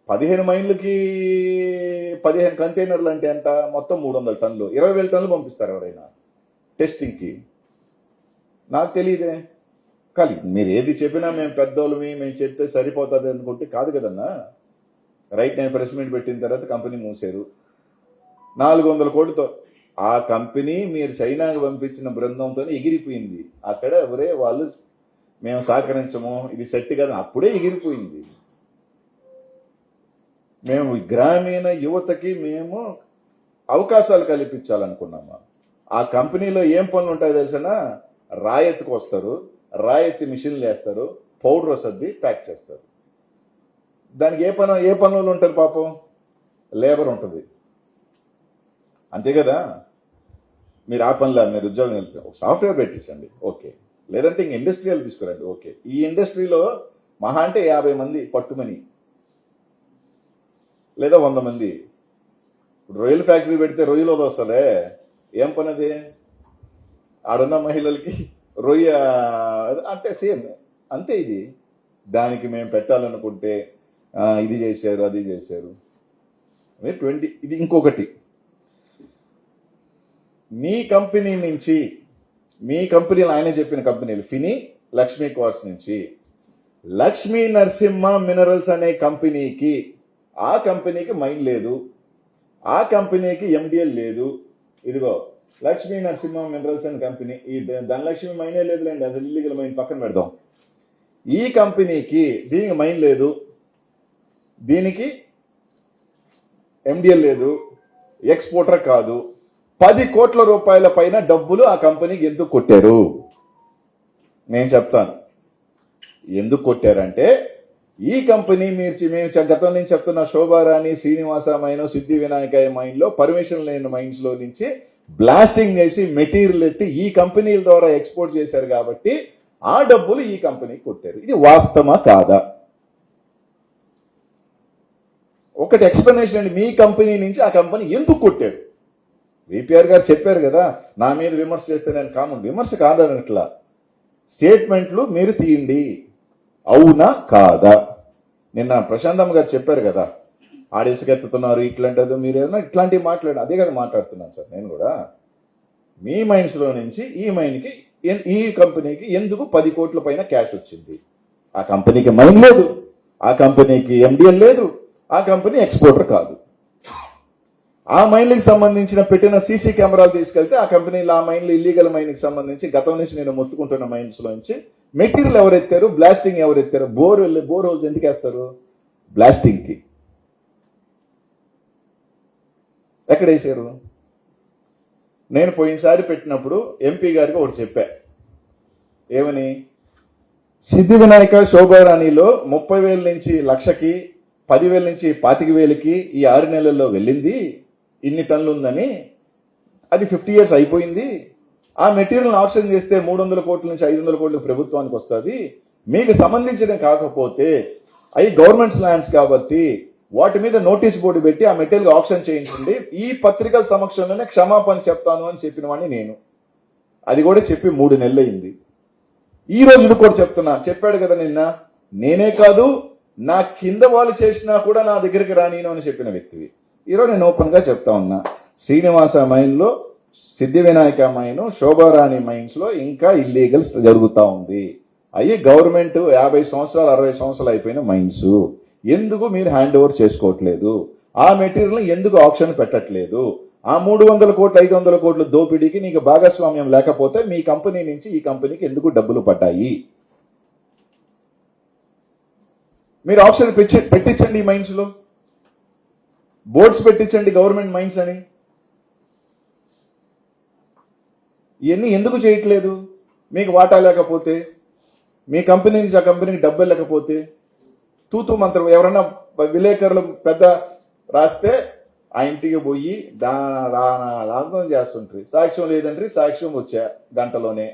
S1: 15 మైన్లకి 15 కంటైనర్లు అంటే ఎంత? మొత్తం 300 టన్నులు, 20,000 టన్నులు పంపిస్తారు ఎవరైనా టెస్టింగ్కి. నాకు తెలియదే. కానీ మీరు ఏది చెప్పినా మేము పెద్దోళ్ళమి, మేము చెప్తే సరిపోతుంది అనుకుంటే కాదు కదన్నా. రైట్, నేను ప్రెస్ మీట్ పెట్టిన తర్వాత కంపెనీ మూసారు 400 కోట్లతో. ఆ కంపెనీ మీరు చైనాకు పంపించిన బృందంతో ఎగిరిపోయింది. అక్కడ ఎవరే వాళ్ళు మేము సహకరించము, ఇది సెట్ కదా, అప్పుడే ఎగిరిపోయింది. మేము గ్రామీణ యువతకి మేము అవకాశాలు కల్పించాలనుకున్నాము. ఆ కంపెనీలో ఏం పనులు ఉంటాయో తెలిసినా, రాయత్తుకు వస్తారు, రాయత్తి మిషన్లు వేస్తారు, పౌడర్ సర్ది ప్యాక్ చేస్తారు. దానికి ఏ పనులు ఉంటారు? పాపం లేబర్ ఉంటుంది, అంతే కదా. మీరు ఆ పనిలో మీరు ఉద్యోగం వెళ్తే సాఫ్ట్వేర్ పెట్టించండి, ఓకే. లేదంటే ఇంక ఇండస్ట్రియల్ తీసుకురండి, ఓకే. ఈ ఇండస్ట్రీలో మహా అంటే 50 మంది పట్టుమని, లేదా 100 మంది. ఇప్పుడు రొయ్యల ఫ్యాక్టరీ పెడితే రొయ్యలు వదొస్తలే, ఏం పని అది? ఆడున్న మహిళలకి రొయ్య అంటే సేమ్ అంతే. ఇది దానికి మేము పెట్టాలనుకుంటే ఇది చేశారు, అది చేశారు. 20 ఇది ఇంకొకటి, మీ కంపెనీ నుంచి, మీ కంపెనీలు ఆయన చెప్పిన కంపెనీలు ఫిని, లక్ష్మీ క్వార్ట్స్ నుంచి లక్ష్మీ నరసింహ మినరల్స్ అనే కంపెనీకి, ఆ కంపెనీకి మైన్ లేదు, ఆ కంపెనీకి ఎండిఎల్ లేదు. ఇదిగో లక్ష్మీ నరసింహ మినరల్స్ అనే కంపెనీ, ఈ ధనలక్ష్మి మైనే లేదులేండి, అది ఇల్లీగల్ మైన్, పక్కన పెడదాం. ఈ కంపెనీకి దీనికి మైన్ లేదు, దీనికి ఎండిఎల్ లేదు, ఎక్స్పోర్టర్ కాదు. 10 కోట్ల రూపాయల పైన డబ్బులు ఆ కంపెనీకి ఎందుకు కొట్టారు? నేను చెప్తాను ఎందుకు కొట్టారంటే, ఈ కంపెనీ మేము గతం నుంచి చెప్తున్న శోభారాణి, శ్రీనివాస మైన్, సిద్ధి వినాయక మైన్ లో పర్మిషన్ లేని మైన్స్ లో నుంచి బ్లాస్టింగ్ చేసి మెటీరియల్ ఎత్తి ఈ కంపెనీల ద్వారా ఎక్స్పోర్ట్ చేశారు కాబట్టి ఆ డబ్బులు ఈ కంపెనీకి కొట్టారు. ఇది వాస్తవమా కాదా? ఒకటి ఎక్స్ప్లెనేషన్ అండి, మీ కంపెనీ నుంచి ఆ కంపెనీ ఎందుకు కొట్టారు? విపిఆర్ గారు చెప్పారు కదా, నా మీద విమర్శ చేస్తే నేను కామన్, విమర్శ కాదనట్లా, స్టేట్మెంట్లు మీరు తీయండి, అవునా కాదా? నిన్న ప్రశాంతమ్మ గారు చెప్పారు కదా, ఆడేసుకెత్తుతున్నారు ఇట్లాంటిది, మీరు ఏదైనా ఇట్లాంటివి మాట్లాడు, అదే కదా మాట్లాడుతున్నాను సార్ నేను కూడా. మీ మైన్స్ లో నుంచి ఈ మైన్కి, ఈ కంపెనీకి ఎందుకు 10 కోట్ల పైన క్యాష్ వచ్చింది? ఆ కంపెనీకి మైన్ లేదు, ఆ కంపెనీకి ఎండిఎల్ లేదు, ఆ కంపెనీ ఎక్స్పోర్టర్ కాదు. ఆ మైన్లకు సంబంధించిన పెట్టిన సీసీ కెమెరాలు తీసుకెళ్తే ఆ కంపెనీలు, ఆ మైన్లు ఇల్లీగల్ మైన్కి సంబంధించి గతం నుంచి నేను మొత్తుకుంటున్న మైన్స్ లో నుంచి మెటీరియల్ ఎవరెత్తారు, బ్లాస్టింగ్ ఎవరెత్తారు? బోర్ హోల్స్ ఎందుకు వేస్తారు? బ్లాస్టింగ్ కి. ఎక్కడ వేసారు? నేను పోయినసారి పెట్టినప్పుడు ఎంపీ గారికి ఒకటి చెప్పా, ఏమని? సిద్ధి వినాయక శోభారాణిలో 30,000 నుంచి లక్షకి, 10,000 నుంచి 25,000కి ఈ 6 నెలల్లో వెళ్ళింది, ఇన్ని టన్నులు ఉందని. అది 50 years అయిపోయింది. ఆ మెటీరియల్ ఆప్షన్ చేస్తే 300 కోట్ల నుంచి 500 కోట్ల ప్రభుత్వానికి వస్తుంది. మీకు సంబంధించిన కాకపోతే అవి గవర్నమెంట్స్ ల్యాండ్స్ కాబట్టి వాటి మీద నోటీస్ బోర్డు పెట్టి ఆ మెటీరియల్ ఆప్షన్ చేయించండి, ఈ పత్రికల సమక్షంలోనే క్షమాపణ చెప్తాను అని చెప్పిన వాడిని నేను. అది కూడా చెప్పి 3 నెలలు అయింది. ఈ రోజును కూడా చెప్తున్నా, చెప్పాడు కదా నిన్న, నేనే కాదు నా కింద వాళ్ళు చేసినా కూడా నా దగ్గరికి రానిను అని చెప్పిన వ్యక్తివి. ఈరోజు నేను ఓపెన్ గా చెప్తా ఉన్నా, శ్రీనివాస మైన్ లో, సిద్ధి వినాయక మైన్, శోభారాణి మైన్స్ లో ఇంకా ఇల్లీగల్స్ జరుగుతా ఉంది. అయ్యి గవర్నమెంట్ 50 సంవత్సరాలు 60 సంవత్సరాలు అయిపోయిన మైన్స్. ఎందుకు మీరు హ్యాండ్ ఓవర్ చేసుకోవట్లేదు? ఆ మెటీరియల్ ఎందుకు ఆప్షన్ పెట్టట్లేదు? ఆ 300 కోట్లు 500 కోట్ల దోపిడీకి నీకు భాగస్వామ్యం లేకపోతే మీ కంపెనీ నుంచి ఈ కంపెనీకి ఎందుకు డబ్బులు పడ్డాయి? మీరు ఆప్షన్ పెట్టించండి, ఈ మైన్స్ లో బోర్డ్స్ పెట్టించండి, గవర్నమెంట్ మైన్స్ అని. ఇవన్నీ ఎందుకు చేయట్లేదు? మీకు వాటా లేకపోతే, మీ కంపెనీ నుంచి ఆ కంపెనీకి డబ్బులు లేకపోతే, తూతూ మంత్రం ఎవరన్నా విలేకరులు పెద్ద రాస్తే ఆ ఇంటికి పోయి దానం చేస్తుంటారు. సాక్ష్యం లేదంటే సాక్ష్యం వచ్చా గంటలోనే,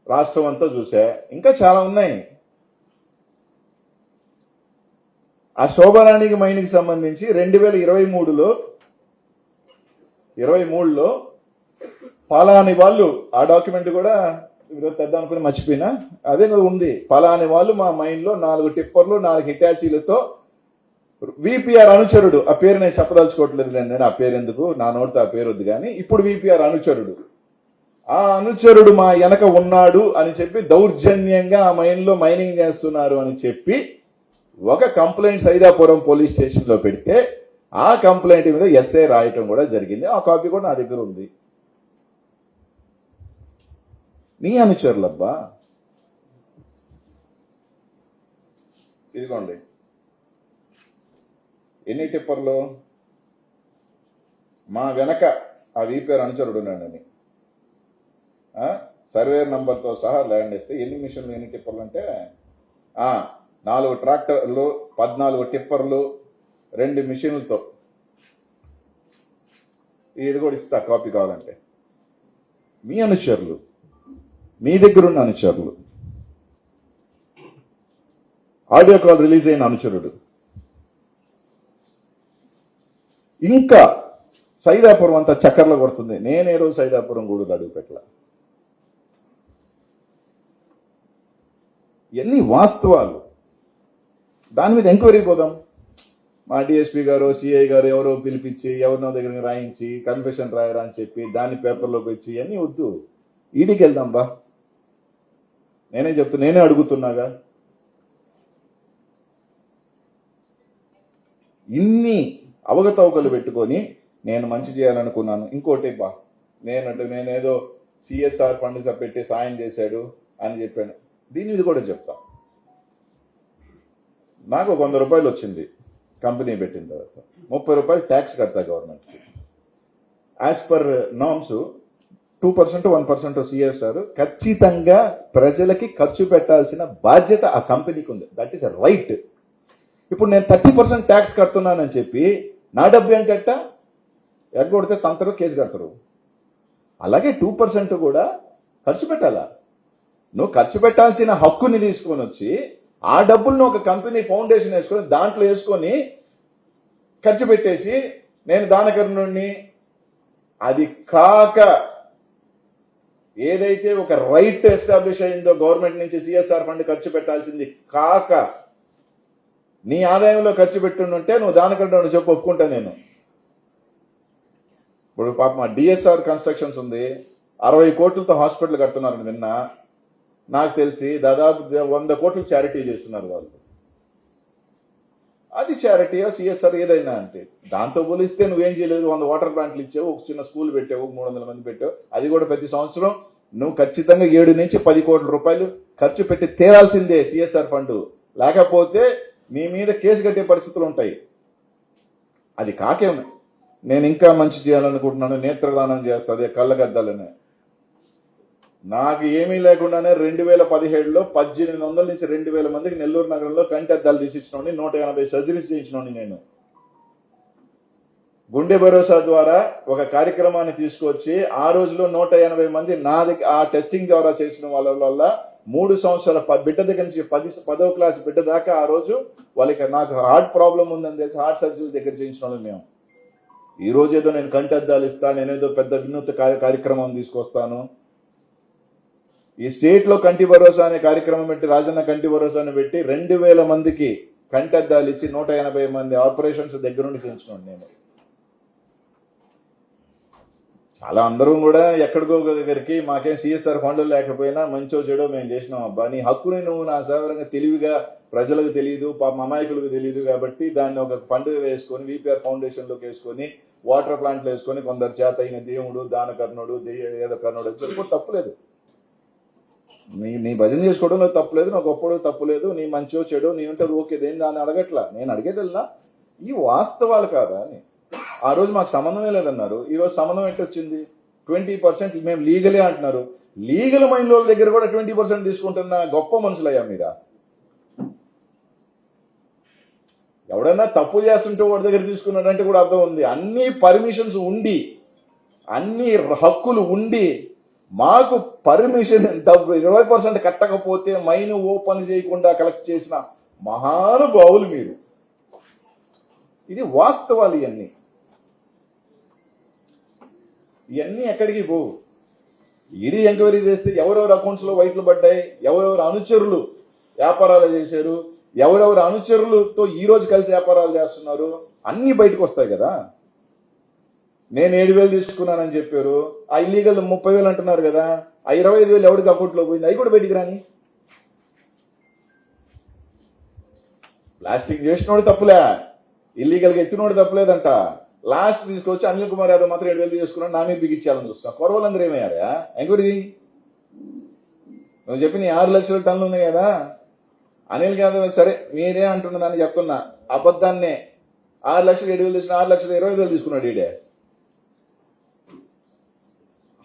S1: రాష్ట్రం అంతా చూసా. ఇంకా చాలా ఉన్నాయి. ఆ శోభారాణికి మైన్కి సంబంధించి 2023లో పలాని వాళ్ళు, ఆ డాక్యుమెంట్ కూడా ఈరోజు తెద్దాం అనుకుని మర్చిపోయినా, అదే ఉంది. పలాని వాళ్ళు మా మైన్ లో 4 టిప్పర్లు 4 హిటాచీలతో, విపిఆర్ అనుచరుడు, ఆ పేరు నేను చెప్పదలుచుకోవట్లేదు లేండి, ఆ పేరు ఎందుకు, నా నోటితో ఆ పేరు వద్దు కానీ, ఇప్పుడు విపిఆర్ అనుచరుడు, ఆ అనుచరుడు మా వెనక ఉన్నాడు అని చెప్పి దౌర్జన్యంగా ఆ మైన్ లో మైనింగ్ చేస్తున్నారు అని చెప్పి ఒక కంప్లైంట్ సైదాపురం పోలీస్ స్టేషన్ లో పెడితే ఆ కంప్లైంట్ మీద ఎస్ఐ రాయటం కూడా జరిగింది. ఆ కాపీ కూడా నా దగ్గర ఉంది. నీ అనుచరులబ్బా, ఇదిగోండి ఎన్ని టిప్పర్లు, మా వెనక ఆ విపిఆర్ అనుచరుడు ఉన్నాడని సర్వేర్ నంబర్తో సహా ల్యాండ్ వేస్తే ఎన్ని మిషన్లు, ఎన్ని టిప్పర్లు అంటే 4 ట్రాక్టర్లు, 14 టిప్పర్లు, 2 మిషన్లతో ఇది కూడా ఇస్తా కాపీ కావాలంటే. మీ అనుచరులు, మీ దగ్గర ఉన్న అనుచరులు, ఆడియో కాల్ రిలీజ్ అయిన అనుచరుడు, ఇంకా సైదాపురం అంతా చక్కర్లు కొడుతుంది. నేనే రోజు సైదాపురం గూడు అడుగు పెట్టల. ఎన్ని వాస్తవాలు, దాని మీద ఎంక్వైరీ పోదాం. మా డిఎస్పీ గారు, సిఐ గారు ఎవరో పిలిపించి ఎవరినో దగ్గర రాయించి కన్ఫెషన్ రాయరా అని చెప్పి దాన్ని పేపర్లోకి వచ్చి అన్నీ వద్దు. ఈడీకి వెళ్దాం బా. నేనే అడుగుతున్నాగా. ఇన్ని అవకతవకలు పెట్టుకొని నేను మంచి చేయాలనుకున్నాను. ఇంకోటి బా, నేనేదో సిఎస్ఆర్ ఫండ్ పెట్టి సాయం చేశాడు అని చెప్పాను. దీని మీద కూడా చెప్తా. నాకు 100 రూపాయలు వచ్చింది కంపెనీ పెట్టిన తర్వాత, 30 రూపాయలు ట్యాక్స్ కడతా గవర్నమెంట్కి. యాజ్ పర్ నామ్స్ 2% 1% సిఎస్ఆర్ ఖచ్చితంగా ప్రజలకి ఖర్చు పెట్టాల్సిన బాధ్యత ఆ కంపెనీకి ఉంది. That is a right. ఇప్పుడు నేను 30% ట్యాక్స్ కడుతున్నానని చెప్పి నా డబ్బు ఏంటంట ఎగ్గొడితే తంతరు, కేసు కడతారు. అలాగే 2% కూడా ఖర్చు పెట్టాలా. నువ్వు ఖర్చు పెట్టాల్సిన హక్కుని తీసుకొని వచ్చి ఆ డబ్బులను ఒక కంపెనీ ఫౌండేషన్ వేసుకొని దాంట్లో వేసుకొని ఖర్చు పెట్టేసి నేను దానకర్ణుడిని, అది కాక ఏదైతే ఒక రైట్ ఎస్టాబ్లిష్ అయిందో గవర్నమెంట్ నుంచి సిఎస్ఆర్ ఫండ్ ఖర్చు పెట్టాల్సింది కాక నీ ఆదాయంలో ఖర్చు పెట్టుంటే నువ్వు దానకర్ణుడిని చెప్పు, ఒప్పుకుంటా నేను. ఇప్పుడు పాప మా డిఎస్ఆర్ కన్స్ట్రక్షన్స్ ఉంది, 60 కోట్లతో హాస్పిటల్ కడుతున్నారని విన్నా. నాకు తెలిసి దాదాపు 100 కోట్లు చారిటీ చేస్తున్నారు వాళ్ళు. అది చారిటీయో సిఎస్ఆర్ ఏదైనా అంటే దాంతో పోలిస్తే నువ్వేం చేయలేదు. 100 వాటర్ ప్లాంట్లు ఇచ్చావు, ఒక చిన్న స్కూల్ పెట్టావు, 300 మంది పెట్టావు. అది కూడా ప్రతి సంవత్సరం నువ్వు ఖచ్చితంగా 7 నుంచి 10 కోట్ల రూపాయలు ఖర్చు పెట్టి తేరాల్సిందే సిఎస్ఆర్ ఫండ్. లేకపోతే నీ మీద కేసు కట్టే పరిస్థితులు ఉంటాయి. అది కాకేమో నేను ఇంకా మంచి చేయాలనుకుంటున్నాను, నేత్రదానం చేస్తుంది కళ్ళగద్దాలని. నాకు ఏమీ లేకుండానే 2017లో 1800 నుంచి 2000 మందికి నెల్లూరు నగరంలో కంటి అద్దాలు తీసిచ్చినోని, 180 సర్జరీస్ చేయించినోని నేను. గుండె భరోసా ద్వారా ఒక కార్యక్రమాన్ని తీసుకొచ్చి ఆ రోజులో 180 మంది ఆ టెస్టింగ్ ద్వారా చేసిన వాళ్ళ వల్ల 3 సంవత్సరాల బిడ్డ దగ్గర నుంచి 10వ క్లాస్ బిడ్డ దాకా ఆ రోజు వాళ్ళకి నాకు హార్ట్ ప్రాబ్లం ఉందని తెలిసి హార్ట్ సర్జరీ దగ్గర చేయించిన వాళ్ళు మేము. ఈ రోజు ఏదో నేను కంటి అద్దాలు ఇస్తాను, నేనేదో పెద్ద వినూత్న కార్యక్రమం తీసుకొస్తాను. ఈ స్టేట్ లో కంటి భరోసా అనే కార్యక్రమం పెట్టి, రాజన్న కంటి భరోసాని పెట్టి 2000 మందికి కంటి అద్దాలు ఇచ్చి 180 మంది ఆపరేషన్స్ దగ్గరుండి చేయించుకోండి నేను. చాలా అందరం కూడా ఎక్కడికో దగ్గరికి మాకేం సిఎస్ఆర్ ఫండ్లు లేకపోయినా మంచో చెడో మేము చేసినాం. అబ్బా నీ హక్కుని నువ్వు నా సేవరంగా తెలివిగా, ప్రజలకు తెలియదు, అమాయకులకు తెలియదు కాబట్టి దాన్ని ఒక ఫండ్ వేసుకొని విపిఆర్ ఫౌండేషన్ లోకి వేసుకొని వాటర్ ప్లాంట్లు వేసుకొని కొందరు చేత అయిన దేవుడు, దానకర్ణుడు, ఏదో కర్ణుడు చెప్పి తప్పులేదు. నీ భజన చేసుకోవడంలో తప్పులేదు, నాకు గొప్పడు తప్పులేదు, నీ మంచో చెడు నీ ఉంటుంది ఓకే, దేని దాన్ని అడగట్లా. నేను అడిగేదల్లా ఈ వాస్తవాలు కాదా అని. ఆ రోజు మాకు సంబంధమే లేదన్నారు, ఈ రోజు సంబంధం ఎట్టొచ్చింది? 20% మేము లీగలే అంటున్నారు. లీగల్ మైండ్ వాళ్ళ దగ్గర కూడా 20% తీసుకుంటున్న గొప్ప మనుషులయ్యా మీరా? ఎవడన్నా తప్పు చేస్తుంటే వాడి దగ్గర తీసుకున్నాడంటే కూడా అర్థం ఉంది. అన్ని పర్మిషన్స్ ఉండి, అన్ని హక్కులు ఉండి, మాకు పర్మిషన్ 20% కట్టకపోతే మైన్ ఓపెన్ చేయకుండా కలెక్ట్ చేసిన మహానుభావులు మీరు. ఇది వాస్తవాలు. ఇవన్నీ ఎక్కడికి పోవు. ఈడీ ఎంక్వైరీ చేస్తే ఎవరెవరు అకౌంట్స్ లో వైట్లు పడ్డాయి, ఎవరెవరు అనుచరులు వ్యాపారాలు చేశారు, ఎవరెవరు అనుచరులతో ఈ రోజు కలిసి వ్యాపారాలు చేస్తున్నారు, అన్ని బయటకు వస్తాయి కదా. నేను 7,000 తీసుకున్నానని చెప్పారు, ఆ ఇల్లీగల్ 30,000 అంటున్నారు కదా, ఆ 25,000 ఎవరికి అకౌంట్ లో పోయింది, అవి కూడా బయటికి రాని. ప్లాస్టిక్ చేసినోడు తప్పులే, ఇల్లీగల్ గా ఎత్తినోడు తప్పులేదంట. లాస్ట్ తీసుకొచ్చి అనిల్ కుమార్ యాదవ్ మాత్రం 7,000 తీసుకున్నాడు, నా మీద బిగించాలని చూస్తున్నా. కొరవలందరూ ఏమయ్యారా? ఎంక్వైరీ నువ్వు చెప్పి నీ 6 లక్షల టన్నులు ఉన్నాయి కదా, అనిల్ యాదవ్ సరే మీరే అంటున్నదాన్ని చెప్తున్నా, అబద్ధాన్నే 6 లక్షలు 7,000 తీసుకున్నా, 6 లక్షలు 20,000 తీసుకున్నాడు. ఈడే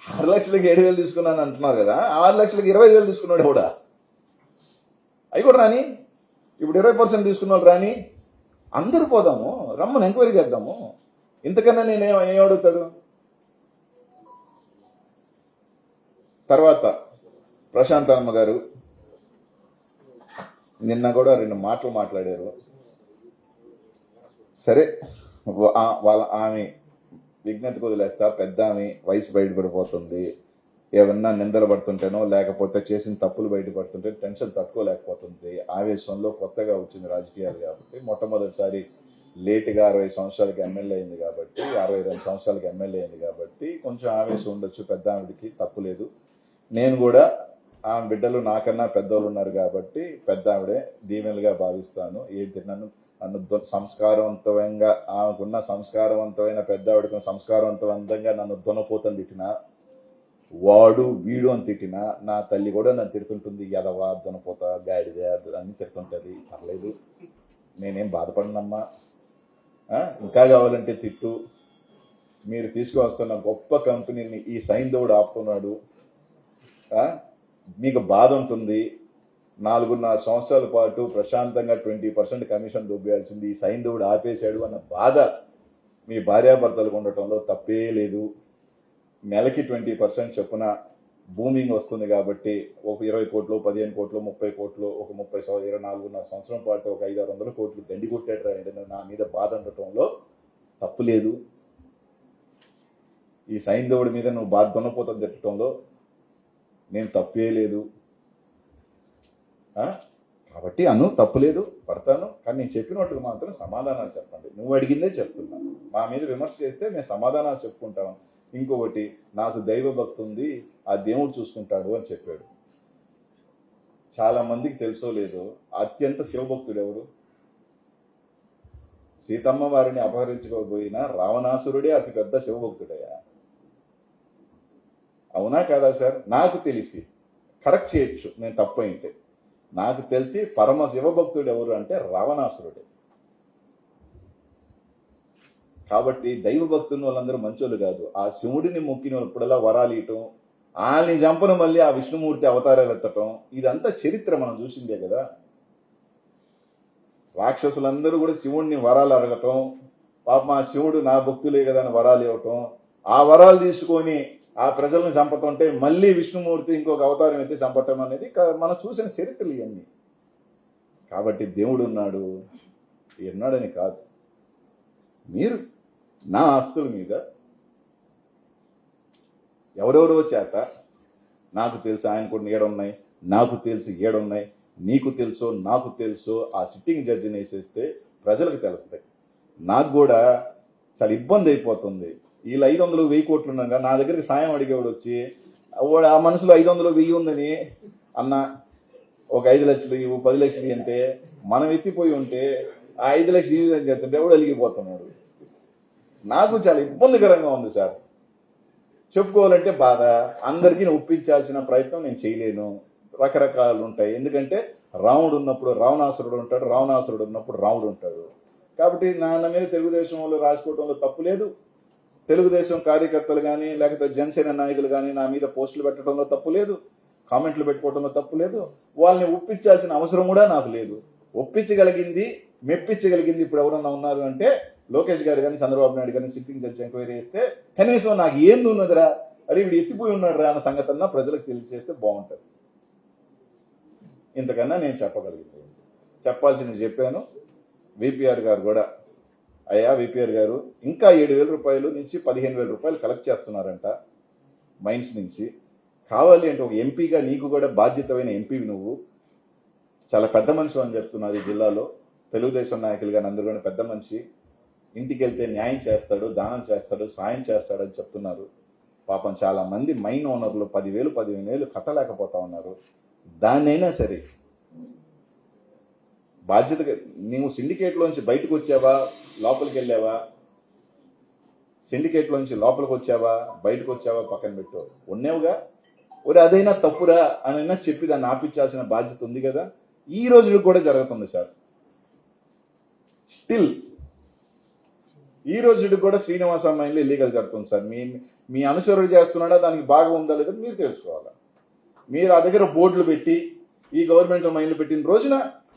S1: 6 లక్షలకి 7,000 తీసుకున్నాను అంటున్నారు కదా, 6 లక్షలకి 20,000 తీసుకున్నాడు కూడా. అవి కూడా రాని. ఇప్పుడు 20% తీసుకున్న వాళ్ళు రాని. అందరూ పోదాము, రమ్మని ఎంక్వైరీ చేద్దాము. ఇంతకన్నా నేను ఏం అడుగుతాడు? తర్వాత ప్రశాంతమ్మ గారు నిన్న కూడా 2 మాటలు మాట్లాడారు. సరే, వాళ్ళ ఆమె విజ్ఞతకు వదిలేస్తా. పెద్ద ఆమె వయసు బయటపడిపోతుంది, ఏమన్నా నిందలు పడుతుంటేనో లేకపోతే చేసిన తప్పులు బయటపడుతుంటే టెన్షన్ తట్టుకోలేకపోతుంది. ఆవేశంలో కొత్తగా వచ్చింది రాజకీయాలు కాబట్టి, మొట్టమొదటిసారి లేటుగా 60 సంవత్సరాలకి ఎమ్మెల్యే అయింది కాబట్టి, 62 సంవత్సరాలకి ఎమ్మెల్యే అయింది కాబట్టి కొంచెం ఆవేశం ఉండొచ్చు. పెద్ద ఆవిడికి తప్పులేదు. నేను కూడా ఆమె బిడ్డలు నాకన్నా పెద్దోళ్ళు ఉన్నారు కాబట్టి పెద్ద ఆవిడే దీవెనలుగా భావిస్తాను. ఏంటి నన్ను సంస్కారవంతంగా ఆమెకున్న సంస్కారవంతమైన పెద్ద ఆవిడకున్న సంస్కారవంతంగా నన్ను దున్నపోతని తిట్టినా, వాడు వీడు అని తిట్టినా, నా తల్లి కూడా నన్ను తిడుతుంటుంది. ఎదవా, దున్నపోత, గాడిదే అని తిడుతుంటది. పర్లేదు, నేనేం బాధపడినమ్మా. ఇంకా కావాలంటే తిట్టు. మీరు తీసుకువస్తున్న గొప్ప కంపెనీని ఈ సైంధవుడు ఆపుతున్నాడు. మీకు బాధ ఉంటుంది. 4.5 సంవత్సరాల పాటు ప్రశాంతంగా 20% కమిషన్ దొబ్బేయాల్సింది ఈ సైంధవుడు ఆపేశాడు అన్న బాధ మీ భార్యాభర్తలకు ఉండటంలో తప్పే లేదు. నెలకి 20% చొప్పున బూమింగ్ వస్తుంది కాబట్టి ఒక 20 కోట్లు, 15 కోట్లు, 30 కోట్లు, ఒక 24.5 సంవత్సరం పాటు ఒక 500-600 కోట్లు దండి కొట్టేట నా మీద బాధ ఉండటంలో తప్పు లేదు. ఈ సైంధవుడి మీద నువ్వు బాధ దున్నపోతుంది తిట్టడంలో నేను తప్పే లేదు. కాబట్టి తప్పు లేదు, పడతాను. కానీ నేను చెప్పినట్టుగా మాత్రం సమాధానాలు చెప్పండి. నువ్వు అడిగిందే చెప్తున్నా. మా మీద విమర్శ చేస్తే మేము సమాధానాలు చెప్పుకుంటాం. ఇంకొకటి, నాకు దైవ భక్తి ఉంది, ఆ దేవుడు చూసుకుంటాడు అని చెప్పాడు. చాలా మందికి తెలుసో లేదో, అత్యంత శివభక్తుడు ఎవరు? సీతమ్మ వారిని అపహరించుకోబోయిన రావణాసురుడే అతి పెద్ద శివభక్తుడయ్యా. అవునా కాదా సార్? నాకు తెలిసి, కరెక్ట్ చేయొచ్చు నేను తప్పు అయింటే, నాకు తెలిసి పరమ శివభక్తుడు ఎవరు అంటే రావణాసురుడే. కాబట్టి దైవ భక్తుని వాళ్ళందరూ మంచోళ్ళు కాదు. ఆ శివుడిని మొక్కిన వాళ్ళు ఇప్పుడలా వరాలు ఇయటం, వాళ్ళని చంపను మళ్ళీ ఆ విష్ణుమూర్తి అవతారాలు ఎత్తటం, ఇదంతా చరిత్ర మనం చూసిందే కదా. రాక్షసులందరూ కూడా శివుడిని వరాలు అడగటం, పాపం ఆ శివుడు నా భక్తులే కదా అని వరాలు ఇవ్వటం, ఆ వరాలు తీసుకొని ఆ ప్రజల్ని చంపతుంటే మళ్ళీ విష్ణుమూర్తి ఇంకొక అవతారం ఎత్తి చంపటం అనేది మనం చూసిన చరిత్రలు ఇవన్నీ. కాబట్టి దేవుడు ఉన్నాడు ఉన్నాడని కాదు. మీరు నా ఆస్తుల మీద ఎవరెవరో చేత, నాకు తెలుసు ఆయన కూడా ఏడున్నాయి, నాకు తెలుసు ఏడున్నాయి, నీకు తెలుసో నాకు తెలుసో, ఆ సిట్టింగ్ జడ్జిని వేసేస్తే ప్రజలకు తెలుస్తాయి. నాకు కూడా చాలా ఇబ్బంది అయిపోతుంది. వీళ్ళు 500 1000 కోట్లు ఉండగా నా దగ్గరికి సాయం అడిగేవాడు వచ్చి, ఆ మనసులో 500 1000 ఉందని అన్న ఒక 5 లక్షలు ఇవ్వు, 10 లక్షలు అంటే మనం ఎత్తిపోయి ఉంటే ఆ 5 లక్షలు ఇవ్వు అని చెప్తుంటే ఎవడు అలిగిపోతున్నాడు. నాకు చాలా ఇబ్బందికరంగా ఉంది సార్. చెప్పుకోవాలంటే బాధ. అందరికీ ఒప్పించాల్సిన ప్రయత్నం నేను చేయలేను. రకరకాలు ఉంటాయి. ఎందుకంటే రాముడు ఉన్నప్పుడు రావణాసురుడు ఉంటాడు, రావణాసురుడు ఉన్నప్పుడు రాముడు ఉంటాడు. కాబట్టి నా మీద తెలుగుదేశం వాళ్ళు రాసుకోవడంలో తప్పు లేదు. తెలుగుదేశం కార్యకర్తలు కానీ లేకపోతే జనసేన నాయకులు కానీ నా మీద పోస్టులు పెట్టడంలో తప్పు లేదు, కామెంట్లు పెట్టుకోవడంలో తప్పు లేదు. వాళ్ళని ఒప్పించాల్సిన అవసరం కూడా నాకు లేదు. ఒప్పించగలిగింది, మెప్పించగలిగింది ఇప్పుడు ఎవరన్నా ఉన్నారు అంటే లోకేష్ గారు కానీ చంద్రబాబు నాయుడు కానీ సిట్టింగ్ జడ్జి ఎంక్వైరీ చేస్తే కనీసం నాకు ఏంది ఉన్నదిరా, అరే వీడు ఎత్తిపోయి ఉన్నాడు రా అన్న సంగతి అన్నా ప్రజలకు తెలియజేస్తే బాగుంటుంది. ఇంతకన్నా నేను చెప్పగలిగింది, చెప్పాల్సింది చెప్పాను. విపిఆర్ గారు కూడా, అయ్యా విపిఆర్ గారు ఇంకా 7,000 రూపాయలు నుంచి 15,000 రూపాయలు కలెక్ట్ చేస్తున్నారంట మైన్స్ నుంచి. కావాలి అంటే ఒక ఎంపీగా నీకు కూడా బాధ్యతమైన ఎంపీవి, నువ్వు చాలా పెద్ద మనిషి అని చెప్తున్నారు ఈ జిల్లాలో. తెలుగుదేశం నాయకులుగా అందరూ పెద్ద మనిషి, ఇంటికి వెళ్తే న్యాయం చేస్తాడు, దానం చేస్తాడు, సాయం చేస్తాడని చెప్తున్నారు. పాపం చాలా మంది మైన్ ఓనర్లు 10,000 15,000 కట్టలేకపోతా ఉన్నారు. దాన్నైనా సరే బాధ్యతగా నువ్వు సిండికేట్లోంచి బయటకు వచ్చావా, లోపలికి వెళ్ళావా, సిండికేట్లోంచి లోపలికి వచ్చావా, బయటకు వచ్చావా పక్కన పెట్టు, ఉన్నావుగా. ఒరే అదైనా తప్పురా అనైనా చెప్పి దాన్ని ఆపించాల్సిన బాధ్యత ఉంది కదా. ఈ రోజులకు కూడా జరుగుతుంది సార్. స్టిల్ ఈ రోజుకి కూడా శ్రీనివాస మైన్లో ఇల్లీగల్ జరుగుతుంది సార్. మీ అనుచరుడు చేస్తున్నాడా, దానికి బాగా ఉందా లేదా మీరు తెలుసుకోవాలా. మీరు ఆ దగ్గర బోర్డులు పెట్టి ఈ గవర్నమెంట్ మైన్లు పెట్టిన రోజున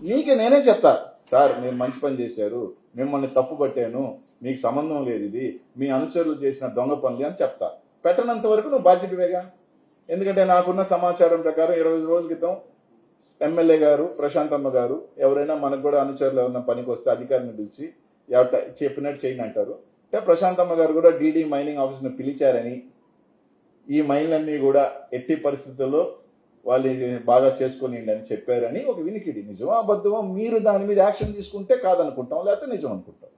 S1: నీకే నేనే చెప్తా, సార్ మీరు మంచి పని చేశారు, మిమ్మల్ని తప్పు పట్టాను, మీకు సంబంధం లేదు, ఇది మీ అనుచరులు చేసిన దొంగ పనులు అని చెప్తా. పెట్టనంత వరకు నువ్వు బాధ్యతవేగా. ఎందుకంటే నాకున్న సమాచారం ప్రకారం 20 రోజుల క్రితం ఎమ్మెల్యే గారు ప్రశాంతమ్మ గారు ఎవరైనా మనకు కూడా అనుచరులు ఉన్న పనికి వస్తే అధికారిని పిలిచి చెప్పినట్టు చేయని అంటారు. అంటే ప్రశాంతమ్మ గారు కూడా డీడీ మైనింగ్ ఆఫీస్ని పిలిచారని, ఈ మైన్లన్నీ కూడా ఎట్టి పరిస్థితుల్లో వాళ్ళు బాగా చేసుకొని అని చెప్పారని ఒక వినికిడి. నిజమా అబద్ధమో మీరు దాని మీద యాక్షన్ తీసుకుంటే కాదనుకుంటాం, లేకపోతే నిజం అనుకుంటాం.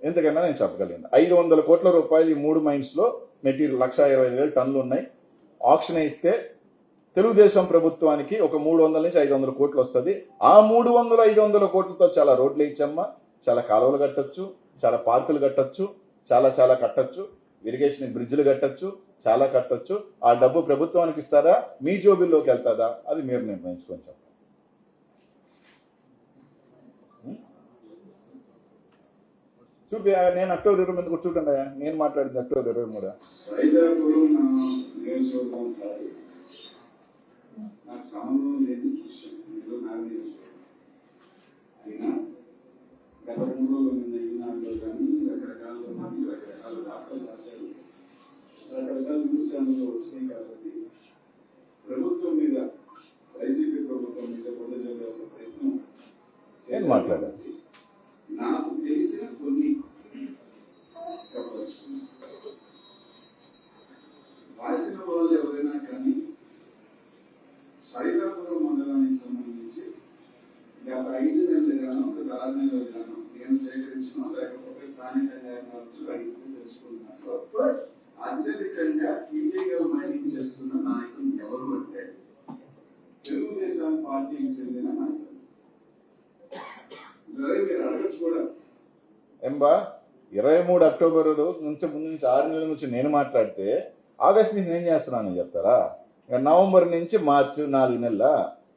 S1: ఎందుకన్నా నేను చెప్పగలిగింది 500 కోట్ల రూపాయలు ఈ 3 మైన్స్ లో మెటీరియల్ 1,20,000 టన్నులు ఉన్నాయి. ఆక్షన్ ఇస్తే తెలుగుదేశం ప్రభుత్వానికి ఒక 300 నుంచి 500 కోట్లు వస్తుంది. ఆ 300-500 కోట్లతో చాలా రోడ్లు ఇచ్చమ్మా, చాలా కాలువలు కట్టచ్చు, చాలా పార్కులు కట్టచ్చు, చాలా కట్టచ్చు, ఇరిగేషన్ బ్రిడ్జ్లు కట్టచ్చు, చాలా కట్టచ్చు. ఆ డబ్బు ప్రభుత్వానికి ఇస్తారా, మీ జోబిల్లోకి వెళ్తాదా, అది మీరు నిర్ణయించుకొని చెప్పండి. చూపి నేను అక్టోబర్ 20 కూర్చుంటా, నేను మాట్లాడింది అక్టోబర్ 23.
S2: నాకు సంబంధం లేని విషయం అయినా గత 3 రోజుల మీద ఈనాడులో కానీ రకరకాల మంది రకరకాల వార్తలు రాశారు, రకరకాల న్యూస్ ఛానల్లో వచ్చినాయి. కాబట్టి ప్రభుత్వం మీద, వైసీపీ ప్రభుత్వం మీద బురద జల్లే ప్రయత్నం
S1: మాట్లాడారు.
S2: నాకు తెలిసిన కొన్ని చెప్పవచ్చు. రాసిన వాళ్ళు ఎవరైనా కానీ సైదాపురం మండలానికి సంబంధించి గత 5 నెలలుగానో గత 6 నెలలుగానో నేను సేకరించిన, లేకపోతే స్థానికంగా అడిగితే తెలుసుకుంటున్నాను, అత్యధికంగా ఇల్లీగల్ మైనింగ్ చేస్తున్న నాయకులు ఎవరు అంటే తెలుగుదేశం పార్టీకి చెందిన నాయకులు. మీరు అడగచ్చు కూడా.
S1: ఎంబా 23 అక్టోబర్ నుంచి ముందు నుంచి 6 నెలల నుంచి నేను మాట్లాడితే ఆగస్ట్ నుంచి నేను చేస్తున్నానని చెప్తారా? నవంబర్ నుంచి మార్చి 4 నెలల,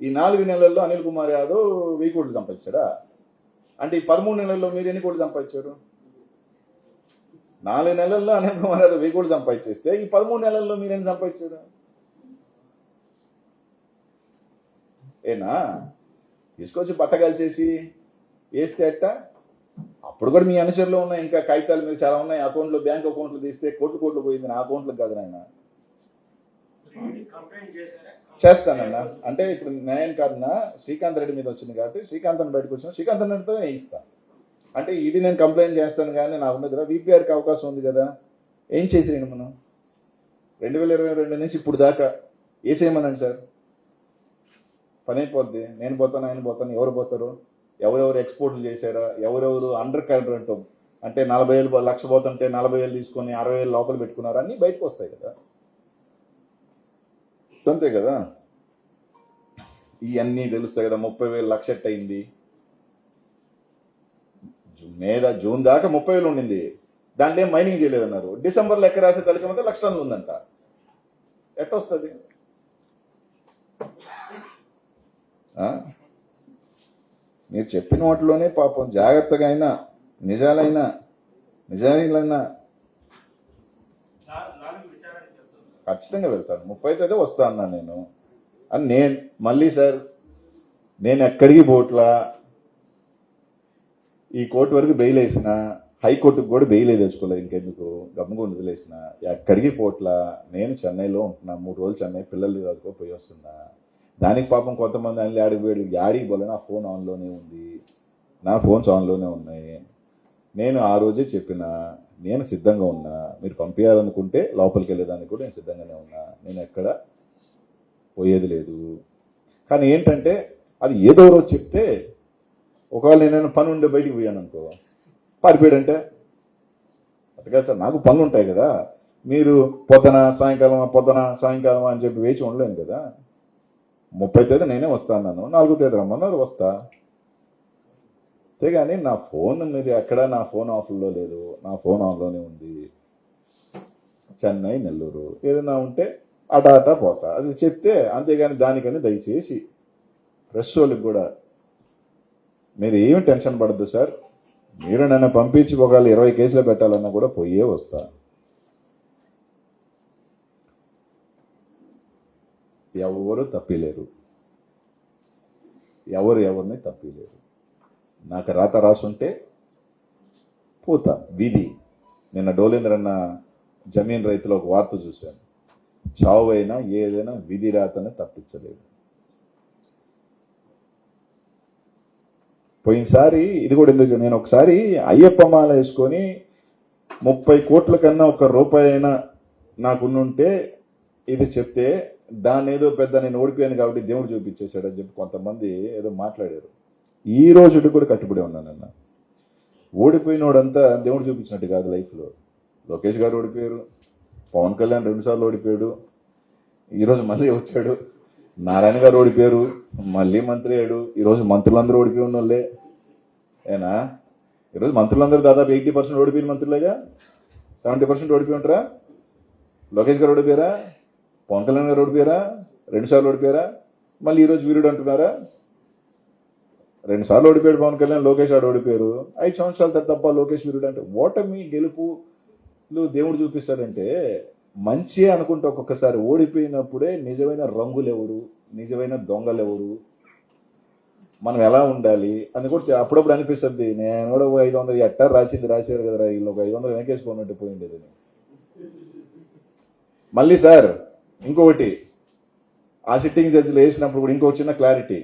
S1: ఈ 4 నెలల్లో అనిల్ కుమార్ యాదవ్ 1000 కోట్లు సంపాదించాడా? అంటే ఈ 13 నెలల్లో మీరు ఎన్ని కోట్లు సంపాదించారు? 4 నెలల్లో అనిల్ కుమార్ యాదవ్ 1000 కోట్లు సంపాదించేస్తే ఈ 13 నెలల్లో మీరు ఎన్ని సంపాదించారు? ఏనా తీసుకొచ్చి పట్టగాల్చేసి వేస్తే అట్ట? అప్పుడు కూడా మీ అనుచరులు ఉన్నాయి, ఇంకా కాగితాల మీద చాలా ఉన్నాయి. అకౌంట్లో, బ్యాంక్ అకౌంట్లు తీస్తే కోట్లు పోయింది, నా అకౌంట్లకు కాదు నాయన. చేస్తానన్నా, అంటే ఇప్పుడు నేను కాదన్నా, శ్రీకాంత్ రెడ్డి మీద వచ్చింది కాబట్టి శ్రీకాంత్ అని బయటకు వచ్చిన శ్రీకాంత్ రెడ్డితో వేయిస్తాను. అంటే ఇది నేను కంప్లైంట్ చేస్తాను కానీ నాకు ఉంది కదా, వీపీఆర్కి అవకాశం ఉంది కదా. ఏం చేసేయండి మనం 2022 నుంచి ఇప్పుడు దాకా వేసేయమనండి సార్, పని అయిపోద్ది. నేను పోతాను, ఆయన పోతాను, ఎవరు పోతారు? ఎవరెవరు ఎక్స్పోర్ట్లు చేశారా, ఎవరెవరు అండర్ కరెంట్ అంటే 40,000 లక్ష పోతుంటే 40,000 తీసుకొని 60,000 లోపల పెట్టుకున్నారు, అన్నీ బయటకు వస్తాయి కదా. అంతే కదా, ఇవన్నీ తెలుస్తాయి కదా. 30,000 లక్ష అయింది, జూన్ దాకా 30,000 ఉండింది, దాంట్లో ఏం మైనింగ్ చేయలేదన్నారు. డిసెంబర్లో ఎక్కడ రాసే తలకమంతా 1,00,000 టన్నులు ఉందంట. ఎట్టొస్తుంది? మీరు చెప్పిన వాటిలోనే పాపం జాగ్రత్తగా అయినా నిజాలైనా ఖచ్చితంగా వెళ్తాను. 30 వస్తా అన్నా నేను అని. నేను మళ్ళీ సార్, నేను ఎక్కడికి పోట్లా, ఈ కోర్టు వరకు బెయిల్ వేసిన, హైకోర్టుకు కూడా బెయిల్ తెచ్చుకోలేదు, ఇంకెందుకు గమ్ముగా వదిలేసిన. ఎక్కడికి పోట్లా, నేను చెన్నైలో ఉంటున్నా, 3 రోజులు చెన్నై పిల్లలు చదువుకో పోయి వస్తున్నా. దానికి పాపం కొంతమంది అన్ని ఆడికి పోలే, నా ఫోన్ ఆన్లోనే ఉంది, నా ఫోన్స్ ఆన్లోనే ఉన్నాయి. నేను ఆ రోజే చెప్పిన, నేను సిద్ధంగా ఉన్నా, మీరు పంపించాలనుకుంటే లోపలికి వెళ్ళేదానికి కూడా నేను సిద్ధంగానే ఉన్నా, నేను ఎక్కడ పోయేది లేదు. కానీ ఏంటంటే అది ఏదో రోజు చెప్తే, ఒకవేళ నేను పని ఉండే బయటికి పోయాను అనుకో, పారిపోయాడంటే అట్టుగా సార్, నాకు పనులు ఉంటాయి కదా. మీరు పొద్దున సాయంకాలం అని చెప్పి వేచి ఉండలేను కదా. 30 తేదీ నేనే వస్తాను, 4వ తేదీ రమ్మన్నారు, వస్తా. అంతేగాని నా ఫోన్ మీద ఎక్కడా నా ఫోన్ ఆఫ్లో లేదు, నా ఫోన్ ఆన్లోనే ఉంది. చెన్నై, నెల్లూరు ఏదైనా ఉంటే అటా పోతా, అది చెప్తే. అంతేగాని దానికని దయచేసి ప్రెస్ వాళ్ళకి కూడా మీరు ఏమి టెన్షన్ పడద్దు సార్. మీరు నన్ను పంపించి ఒకవేళ 20 కేసులు పెట్టాలన్నా కూడా పోయే వస్తా. ఎవరు తప్పిలేరు, ఎవరిని తప్పిలేరు. నాకు రాత రాసుంటే పోతా. విధి నిన్న డోలేంద్రన్న జమీన్ రైతులో ఒక వార్త చూశాను. చావైనా ఏదైనా విధి రాతను తప్పించలేదు. పోయినసారి ఇది కూడా ఎందుకు, నేను ఒకసారి అయ్యప్ప మాల వేసుకొని 30 కోట్ల కన్నా ఒక రూపాయి అయినా నాకున్నుంటే ఇది చెప్తే దాన్ని ఏదో పెద్ద నేను ఓడిపోయాను కాబట్టి దేవుడు చూపించేశాడని చెప్పి కొంతమంది ఏదో మాట్లాడారు. ఈ రోజుకి కూడా కట్టుబడి ఉన్నానన్న. ఓడిపోయినోడంతా దేవుడు చూపించినట్టు కాదు లైఫ్లో. లోకేష్ గారు ఓడిపోయారు, పవన్ కళ్యాణ్ 2 సార్లు ఓడిపోయాడు, ఈరోజు మళ్ళీ వచ్చాడు. నారాయణ గారు ఓడిపోయారు, మళ్ళీ మంత్రి అయ్యాడు. ఈరోజు మంత్రులందరూ ఓడిపోయి ఉన్న వాళ్ళే ఏనా? ఈరోజు మంత్రులందరూ దాదాపు 80% ఓడిపోయిన మంత్రులేగా. 70% ఓడిపోయి ఉంటారా? లోకేష్ గారు ఓడిపోయారా? పవన్ కళ్యాణ్ గారు ఓడిపోయారా? 2 సార్లు ఓడిపోయారా? మళ్ళీ ఈరోజు వీరుడు అంటున్నారా? 2 సార్లు ఓడిపోయాడు పవన్ కళ్యాణ్, లోకేష్ ఆడు ఓడిపోయారు. 5 సంవత్సరాల తప్ప లోకేష్ వీరుడు అంటే ఓటమి గెలుపులు దేవుడు చూపిస్తాడంటే మంచి అనుకుంటే ఒక్కొక్కసారి ఓడిపోయినప్పుడే నిజమైన రంగులు ఎవరు, నిజమైన దొంగలు ఎవరు, మనం ఎలా ఉండాలి అని కూడా అప్పుడప్పుడు అనిపిస్తుంది. నేను కూడా 500 ఎట్టా రాశారు కదా, వీళ్ళు ఒక 500 వెనకేసుకున్నట్టు పోయిండేది. మళ్ళీ సార్ ఇంకొకటి, ఆ సిట్టింగ్ జడ్జిలు వేసినప్పుడు కూడా ఇంకొక చిన్న క్లారిటీ.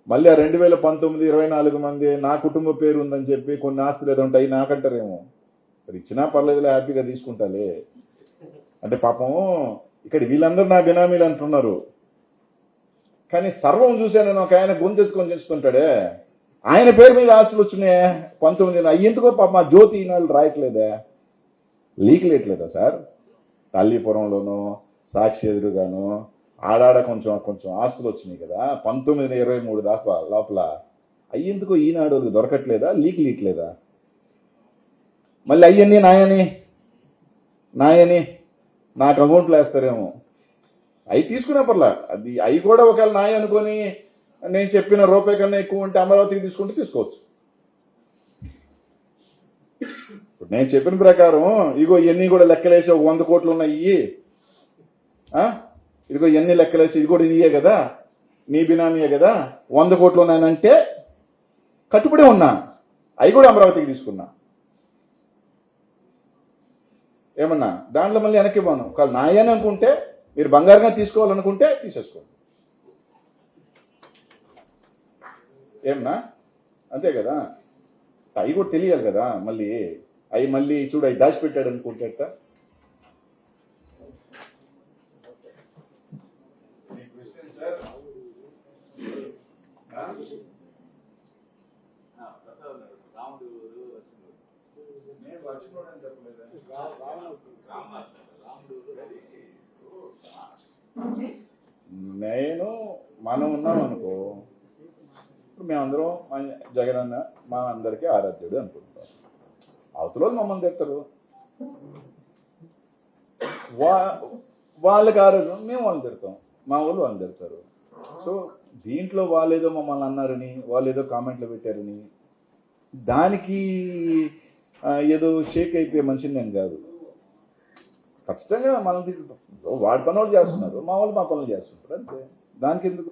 S1: మళ్ళీ ఆ 2019 24 మంది నా కుటుంబ పేరు ఉందని చెప్పి కొన్ని ఆస్తులు ఏదో ఉంటాయి నాకంటారేమో. ఇచ్చినా పర్లేదులే, హ్యాపీగా తీసుకుంటాలే అంటే పాపం ఇక్కడ వీళ్ళందరూ నా బినామీలు అంటున్నారు. కానీ సర్వం చూశాను ఒక ఆయన గొంతెత్తుకొని చేస్తుంటాడే, ఆయన పేరు మీద ఆస్తులు వచ్చినాయే 19. అయ్యేందుకో పాప మా జ్యోతి ఈనాళ్ళు రాయట్లేదా, లీక్ లేట్లేదా సార్? తల్లిపురంలోనూ సాక్షి ఎదురుగాను ఆడాడ కొంచెం ఆస్తులు వచ్చినాయి కదా 1923 దాకా లోపల. అయ్యేందుకో ఈనాడు దొరకట్లేదా, లీక్ లీట్లేదా? మళ్ళీ అయ్యని నాయని నాకు అకౌంట్లో వేస్తారేమో. అవి తీసుకునే పర్లా, అది అవి కూడా ఒకవేళ నాయ అనుకొని నేను చెప్పిన రూపాయి కన్నా ఎక్కువ ఉంటే అమరావతికి తీసుకుంటే తీసుకోవచ్చు. ఇప్పుడు నేను చెప్పిన ప్రకారం ఇగో ఇవన్నీ కూడా లెక్కలేసి 100 కోట్లు ఉన్నాయి, ఇదిగో ఎన్ని లెక్కలేసి ఇది కూడా నీయే కదా, నీ బినామీయే కదా, 100 కోట్లు ఉన్నాయనంటే కట్టుబడి ఉన్నా, అవి కూడా అమరావతికి తీసుకున్నా. ఏమన్నా దాంట్లో మళ్ళీ వెనక్కి పోను. ఒకవేళ నాయని అనుకుంటే మీరు బంగారంగా తీసుకోవాలనుకుంటే తీసేసుకోండి. ఏమన్నా అంతే కదా, అవి కూడా తెలియాలి కదా. మళ్ళీ చూడు అవి దాచిపెట్టాడు అనుకుంటే మనం ఉన్నాం అనుకో, ఇప్పుడు మేమందరం జగన్ అన్న మా అందరికీ ఆరాధ్యుడు అనుకుంటాం. అవతల మమ్మల్ని తిడతారు, వాళ్ళకి ఆరాధ్యం, మేము వాళ్ళని తిడతాం, మా వాళ్ళు వాళ్ళని తిడతారు. సో దీంట్లో వాళ్ళేదో మమ్మల్ని అన్నారని, వాళ్ళు ఏదో కామెంట్లు పెట్టారని దానికి ఏదో షేక్ అయిపోయే మనిషిని నేను కాదు. ఖచ్చితంగా మనం వాడి పని వాళ్ళు చేస్తున్నారు, మా వాళ్ళు మా పనులు చేస్తుంటారు, అంతే. దానికి ఎందుకు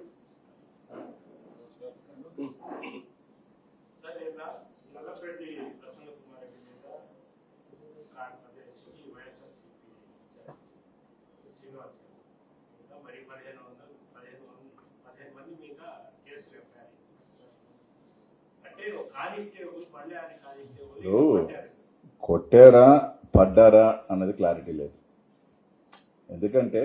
S1: కొట్టారా పడ్డారా అన్నది క్లారిటీ లేదు. ఎందుకంటే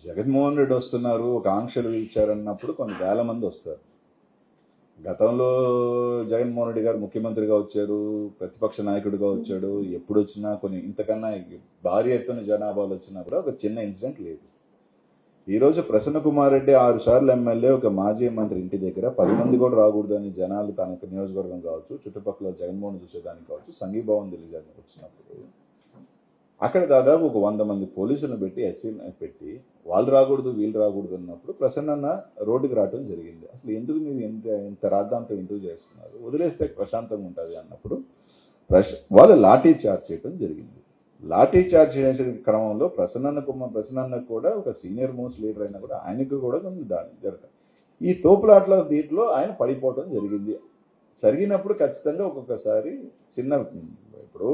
S1: జగన్మోహన్ రెడ్డి వస్తున్నారు, ఒక ఆంక్షలు ఇచ్చారన్నప్పుడు కొన్ని వేల మంది వస్తారు. గతంలో జగన్మోహన్ రెడ్డి గారు ముఖ్యమంత్రిగా వచ్చారు, ప్రతిపక్ష నాయకుడిగా వచ్చాడు, ఎప్పుడు వచ్చినా కొన్ని ఇంతకన్నా భారీ ఎత్తున జనాభాలు వచ్చినా కూడా ఒక చిన్న ఇన్సిడెంట్ లేదు. ఈరోజు ప్రసన్న కుమార్ రెడ్డి 6 సార్లు ఎమ్మెల్యే, ఒక మాజీ మంత్రి ఇంటి దగ్గర 10 మంది కూడా రాకూడదు అని జనాలు తన నియోజకవర్గం కావచ్చు, చుట్టుపక్కల జగన్మోహన్ చూసేదానికి కావచ్చు, సంఘీభావం తెలియజేయడానికి వచ్చినప్పుడు అక్కడ దాదాపు ఒక 100 మంది పోలీసులను పెట్టి ఎస్సీలను పెట్టి వాళ్ళు రాకూడదు వీళ్ళు రాకూడదు అన్నప్పుడు ప్రసన్న రోడ్డుకి రావడం జరిగింది. అసలు ఎందుకు మీరు ఇంత రాద్ధాంతం ఎందుకు చేస్తున్నారు, వదిలేస్తే ప్రశాంతంగా ఉంటుంది అన్నప్పుడు వాళ్ళు లాఠీ చార్జ్ చేయడం జరిగింది. లాఠీ చార్జ్ చేసే క్రమంలో ప్రసన్నకు కూడా ఒక సీనియర్ మోస్ట్ లీడర్ అయినా కూడా ఆయనకు కూడా కొంచెం దాడి జరగదు. ఈ తోపులాట్ల దీంట్లో ఆయన పడిపోవడం జరిగినప్పుడు ఖచ్చితంగా ఒక్కొక్కసారి చిన్న ఇప్పుడు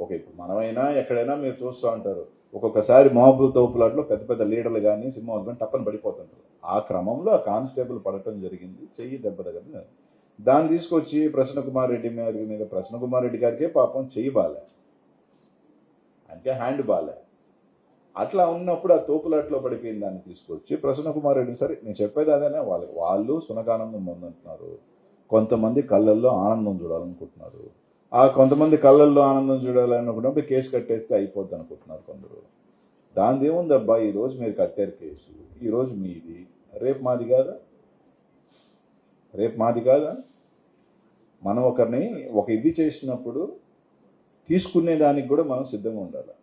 S1: ఓకే, ఇప్పుడు మనమైనా ఎక్కడైనా మీరు చూస్తూ ఉంటారు, ఒక్కొక్కసారి మోబుల్ తోపులాట్లో పెద్ద పెద్ద లీడర్లు కానీ సింహం కానీ టప్పని పడిపోతుంటారు. ఆ క్రమంలో ఆ కానిస్టేబుల్ పడటం జరిగింది, చెయ్యి దెబ్బ తగిలింది. దాన్ని తీసుకొచ్చి ప్రసన్న కుమార్ రెడ్డి మీద ప్రసన్న కుమార్ రెడ్డి గారికే పాపం చెయ్యి బాలే, అంటే హ్యాండ్ బాలే. అట్లా ఉన్నప్పుడు ఆ తోపులాట్లో పడిపోయిన దాన్ని తీసుకొచ్చి ప్రసన్న కుమార్ రెడ్డి, సరే నేను చెప్పేది అదేనే, వాళ్ళు సునకానందం పొందుతున్నారు, కొంతమంది కళ్ళల్లో ఆనందం చూడాలనుకుంటున్నారు. ఆ కొంతమంది కళ్ళల్లో ఆనందం చూడాలనుకున్నప్పుడు కేసు కట్టేస్తే అయిపోద్ది అనుకుంటున్నారు కొందరు. దాని ఏముందబ్బా, ఈరోజు మీరు కట్టారు కేసు, ఈరోజు మీది, రేపు మాది కాదా? మనం ఒకరిని ఒక ఇది చేసినప్పుడు తీసుకునే దానికి కూడా మనం సిద్ధంగా ఉండాలి.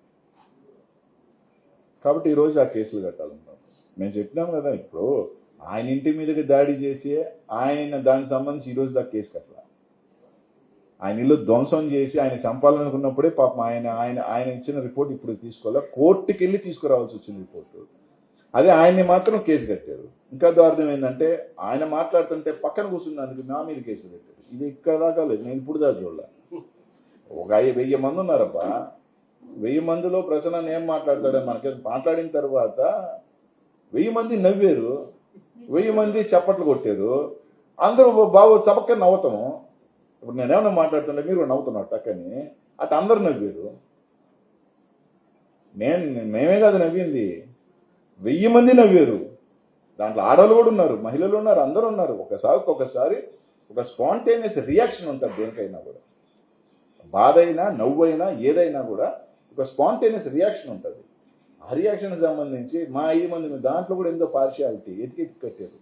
S1: కాబట్టి ఈరోజు ఆ కేసులు కట్టాలనుకుంటున్నాం. మేము చెప్పినాం కదా, ఇప్పుడు ఆయన ఇంటి మీదకి దాడి చేసి ఆయన దానికి సంబంధించి ఈరోజు దాకా కేసు కట్టాలి. ఆయన ఇల్లు ధ్వంసం చేసి ఆయన చంపాలనుకున్నప్పుడే పాపం ఆయన ఇచ్చిన రిపోర్ట్ ఇప్పుడు తీసుకోవాలి, కోర్టుకి వెళ్ళి తీసుకురావాల్సి వచ్చిన రిపోర్టు. అదే ఆయన్ని మాత్రం కేసు కట్టారు. ఇంకా దారుణం ఏంటంటే ఆయన మాట్లాడుతుంటే పక్కన కూర్చున్నందుకు నా మీద కేసు పెట్టారు. ఇది ఇక్కడ దాకా లేదు, నేను ఇప్పుడు దాకా చూడలే. ఒక 1000 మంది ఉన్నారబ్బా, 1000 మందిలో ప్రసన్న ఏం మాట్లాడతాడని మనకి మాట్లాడిన తర్వాత 1000 మంది నవ్వారు, 1000 మంది చప్పట్లు కొట్టారు, అందరూ బాగా చపక్కని నవ్వుతాము. ఇప్పుడు నేనేమన్నా మాట్లాడుతుంటే మీరు నవ్వుతున్నాడు టక్కని, అటు అందరు నవ్వారు. మేమే కాదు నవ్వింది, 1000 మంది నవ్వారు. దాంట్లో ఆడవాళ్ళు కూడా ఉన్నారు, మహిళలు ఉన్నారు, అందరూ ఉన్నారు. ఒక్కొక్కసారి ఒక స్పాంటేనియస్ రియాక్షన్ ఉంటుంది దేనికైనా కూడా, బాధ అయినా నవ్వు అయినా ఏదైనా కూడా ఒక స్పాంటేనియస్ రియాక్షన్ ఉంటుంది. ఆ రియాక్షన్ సంబంధించి మా 5 మంది దాంట్లో కూడా ఎంతో పార్షియాలిటీ ఎతికి కట్టారు.